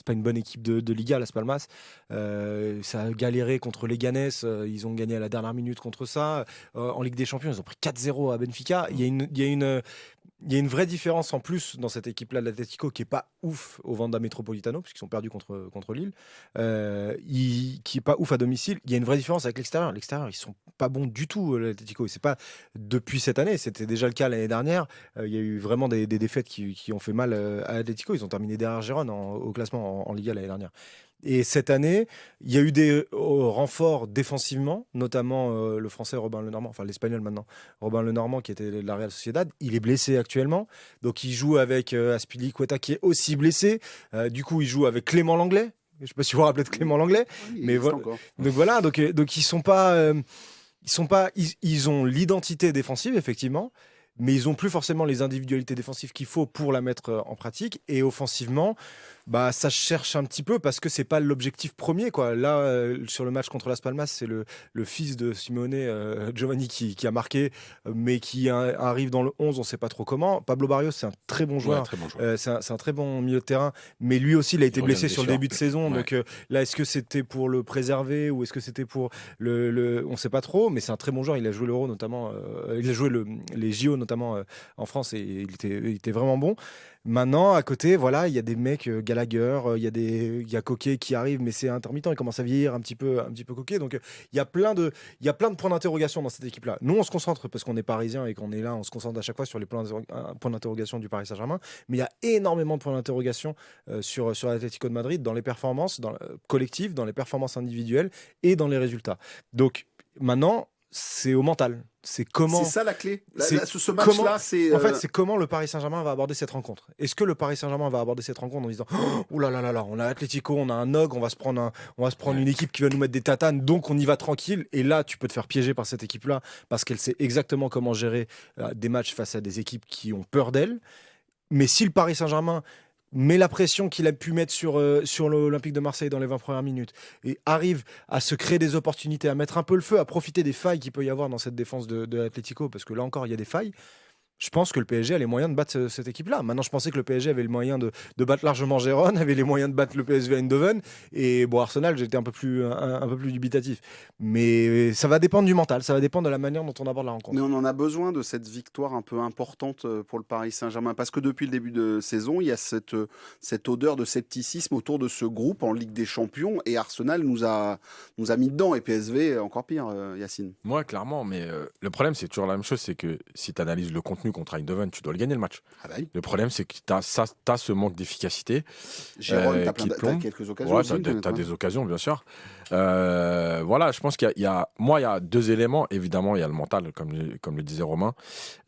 Speaker 3: pas une bonne équipe de Liga, Las Palmas. Ça a galéré contre Leganés. Ils ont gagné à la dernière minute contre ça. En Ligue des Champions, ils ont pris 4-0 à Benfica. Il y a une vraie différence en plus dans cette équipe-là de l'Atlético qui est pas ouf au Wanda Metropolitano puisqu'ils sont perdus contre Lille, qui est pas ouf à domicile. Il y a une vraie différence avec l'extérieur. L'extérieur, ils sont pas bons du tout, l'Atlético. Et c'est pas depuis cette année, c'était déjà le cas l'année dernière. Il y a eu vraiment des défaites qui ont fait mal à l'Atlético. Ils ont terminé derrière Gérone au classement en Liga l'année dernière. Et cette année, il y a eu des renforts défensivement, notamment le français Robin Lenormand, enfin l'espagnol maintenant, Robin Lenormand qui était de la Real Sociedad. Il est blessé actuellement, donc il joue avec Azpilicueta qui est aussi blessé. Du coup, il joue avec Clément Langlais. Je ne sais pas si vous vous rappelez de Clément Langlais,
Speaker 1: Oui,
Speaker 3: mais voilà. Donc ils sont pas, ils ont l'identité défensive effectivement. Mais ils n'ont plus forcément les individualités défensives qu'il faut pour la mettre en pratique. Et offensivement, ça cherche un petit peu parce que c'est pas l'objectif premier, quoi. Là, sur le match contre Las Palmas, c'est le fils de Simeone, Giovanni, qui a marqué, mais qui arrive dans le 11, on ne sait pas trop comment. Pablo Barrios, c'est un très bon joueur.
Speaker 4: Ouais, très bon joueur.
Speaker 3: C'est un très bon milieu de terrain, mais lui aussi, il a été blessé sur le début de saison. Ouais. Donc là, est-ce que c'était pour le préserver ou est-ce que c'était pour on ne sait pas trop, mais c'est un très bon joueur. Il a joué l'Euro notamment, il a joué les JO notamment notamment en France, et il était vraiment bon. Maintenant, à côté, voilà, il y a des mecs, Gallagher, il y a Coquet qui arrive, mais c'est intermittent, il commence à vieillir un petit peu Coquet. Donc, il y a plein de points d'interrogation dans cette équipe-là. Nous, on se concentre, parce qu'on est parisiens et qu'on est là, on se concentre à chaque fois sur les points d'interrogation du Paris Saint-Germain. Mais il y a énormément de points d'interrogation sur l'Atlético de Madrid, dans les performances collectives, dans les performances individuelles et dans les résultats. Donc, maintenant, c'est au mental. C'est ça
Speaker 1: la clé. Ce match-là, c'est.
Speaker 3: En fait, c'est comment le Paris Saint-Germain va aborder cette rencontre. Est-ce que le Paris Saint-Germain va aborder cette rencontre en disant oh là là là là, on a Atlético, on a un Og, on va se prendre une équipe qui va nous mettre des tatanes, donc on y va tranquille. Et là, tu peux te faire piéger par cette équipe-là parce qu'elle sait exactement comment gérer des matchs face à des équipes qui ont peur d'elle. Mais si le Paris Saint-Germain met la pression qu'il a pu mettre sur l'Olympique de Marseille dans les 20 premières minutes et arrive à se créer des opportunités, à mettre un peu le feu, à profiter des failles qu'il peut y avoir dans cette défense de l'Atlético, parce que là encore il y a des failles, je pense que le PSG a les moyens de battre cette équipe-là. Maintenant, je pensais que le PSG avait le moyen de battre largement Gérone, avait les moyens de battre le PSV Eindhoven. Et bon, Arsenal, j'étais un peu plus dubitatif. Mais ça va dépendre du mental, ça va dépendre de la manière dont on aborde la rencontre.
Speaker 1: Mais on en a besoin de cette victoire un peu importante pour le Paris Saint-Germain. Parce que depuis le début de saison, il y a cette odeur de scepticisme autour de ce groupe en Ligue des Champions. Et Arsenal nous a mis dedans. Et PSV, encore pire, Yacine.
Speaker 5: Moi, clairement. Mais le problème, c'est toujours la même chose. C'est que si tu analyses le contenu contre Eindhoven, tu dois le gagner le match.
Speaker 1: Ah bah oui.
Speaker 5: Le problème, c'est que tu as ce manque d'efficacité.
Speaker 1: Jérôme, t'as quelques occasions.
Speaker 5: Ouais, tu as des occasions, bien sûr. Voilà, je pense qu'il y a deux éléments. Évidemment, il y a le mental, comme le disait Romain.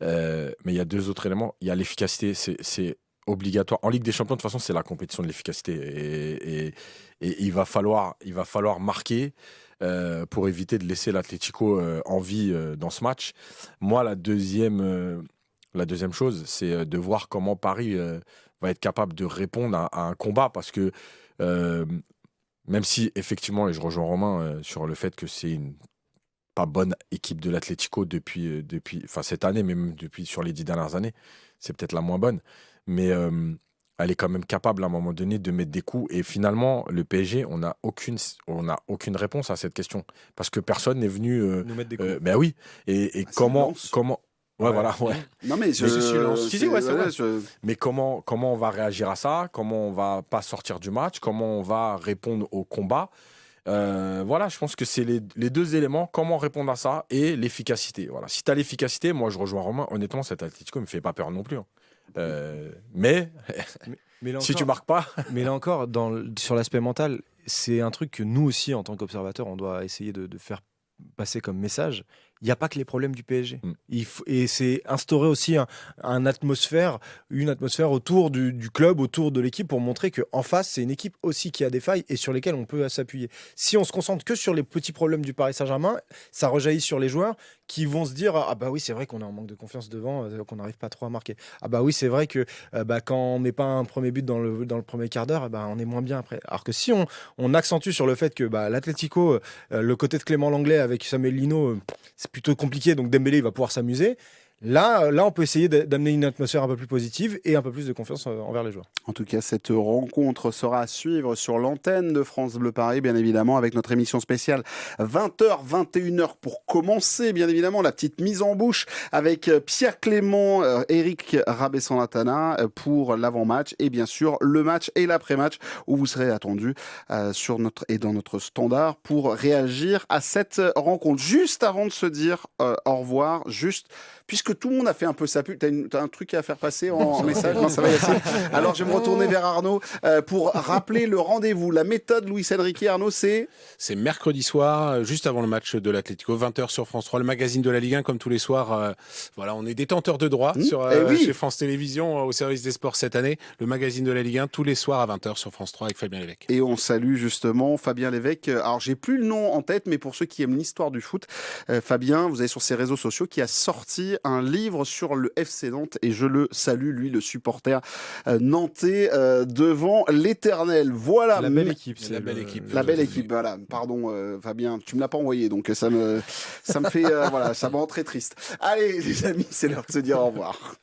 Speaker 5: Mais il y a deux autres éléments. Il y a l'efficacité. C'est obligatoire. En Ligue des Champions, de toute façon, c'est la compétition de l'efficacité. Et il va falloir marquer pour éviter de laisser l'Atlético en vie dans ce match. Moi, la deuxième chose, c'est de voir comment Paris va être capable de répondre à un combat, parce que même si, effectivement, et je rejoins Romain sur le fait que c'est une pas bonne équipe de l'Atlético depuis cette année, mais même sur les 10 dernières années, c'est peut-être la moins bonne, mais elle est quand même capable à un moment donné de mettre des coups. Et finalement, le PSG, on n'a aucune réponse à cette question, parce que personne n'est venu
Speaker 3: nous mettre des coups.
Speaker 5: Ben oui. Et comment Ouais, voilà, ouais.
Speaker 1: Non, mais
Speaker 5: Mais comment on va réagir à ça? Comment on va pas sortir du match? Comment on va répondre au combat? Voilà, je pense que c'est les deux éléments. Comment répondre à ça et l'efficacité. Voilà. Si tu as l'efficacité, moi je rejoins Romain. Honnêtement, cet Atlético me fait pas peur non plus. Mais si tu marques pas.
Speaker 3: Mais là encore, sur l'aspect mental, c'est un truc que nous aussi, en tant qu'observateurs, on doit essayer de faire passer comme message. Il n'y a pas que les problèmes du PSG. Et c'est instaurer aussi une atmosphère autour du club, autour de l'équipe, pour montrer qu'en face, c'est une équipe aussi qui a des failles et sur lesquelles on peut s'appuyer. Si on se concentre que sur les petits problèmes du Paris Saint-Germain, ça rejaillit sur les joueurs qui vont se dire « Ah bah oui, c'est vrai qu'on est en manque de confiance devant, qu'on n'arrive pas trop à marquer. Ah bah oui, c'est vrai que quand on met pas un premier but dans le premier quart d'heure, on est moins bien après. » Alors que si on accentue sur le fait que l'Atlético, le côté de Clément Lenglet avec Samuel Lino, c'est plutôt compliqué, donc Dembélé il va pouvoir s'amuser. Là, on peut essayer d'amener une atmosphère un peu plus positive et un peu plus de confiance envers les joueurs.
Speaker 1: En tout cas, cette rencontre sera à suivre sur l'antenne de France Bleu Paris, bien évidemment, avec notre émission spéciale 20h, 21h pour commencer, bien évidemment, la petite mise en bouche avec Pierre Clément, Eric Rabesson-Latana pour l'avant-match et bien sûr le match et l'après-match où vous serez attendus dans notre standard pour réagir à cette rencontre. Juste avant de se dire au revoir, puisque tout le monde a fait un peu sa pub, t'as un truc à faire passer en message? Non, ça va, Yacine. Alors, je vais me retourner vers Arnaud pour rappeler le rendez-vous. La méthode Luis Enrique, Arnaud, c'est
Speaker 4: mercredi soir, juste avant le match de l'Atlético, 20h sur France 3, le magazine de la Ligue 1, comme tous les soirs. Voilà, on est détenteur de droits chez France Télévisions, au service des sports cette année. Le magazine de la Ligue 1, tous les soirs à 20h sur France 3 avec Fabien Lévesque.
Speaker 1: Et on salue justement Fabien Lévesque. Alors, j'ai plus le nom en tête, mais pour ceux qui aiment l'histoire du foot, Fabien, vous avez sur ses réseaux sociaux, qui a sorti un livre sur le FC Nantes et je le salue, lui, le supporter nantais devant l'éternel. Voilà.
Speaker 3: La belle équipe.
Speaker 4: La belle équipe.
Speaker 1: La belle équipe, voilà. Pardon, Fabien, tu me l'as pas envoyé, donc ça me fait, voilà, ça me rend très triste. Allez, les amis, c'est l'heure de se dire au revoir.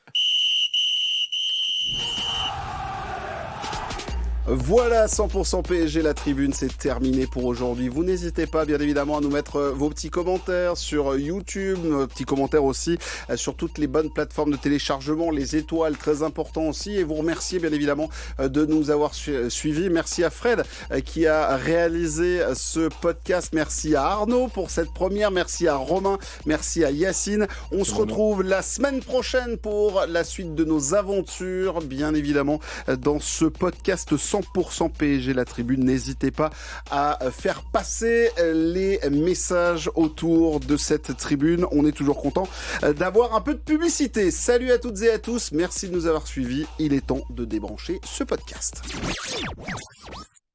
Speaker 1: Voilà, 100% PSG, la tribune, c'est terminé pour aujourd'hui. Vous n'hésitez pas, bien évidemment, à nous mettre vos petits commentaires sur YouTube, petits commentaires aussi sur toutes les bonnes plateformes de téléchargement, les étoiles, très important aussi. Et vous remercier, bien évidemment, de nous avoir suivis. Merci à Fred qui a réalisé ce podcast. Merci à Arnaud pour cette première. Merci à Romain. Merci à Yacine. On se retrouve la semaine prochaine pour la suite de nos aventures, bien évidemment, dans ce podcast 100% PSG, la tribune. N'hésitez pas à faire passer les messages autour de cette tribune. On est toujours content d'avoir un peu de publicité. Salut à toutes et à tous. Merci de nous avoir suivis. Il est temps de débrancher ce podcast.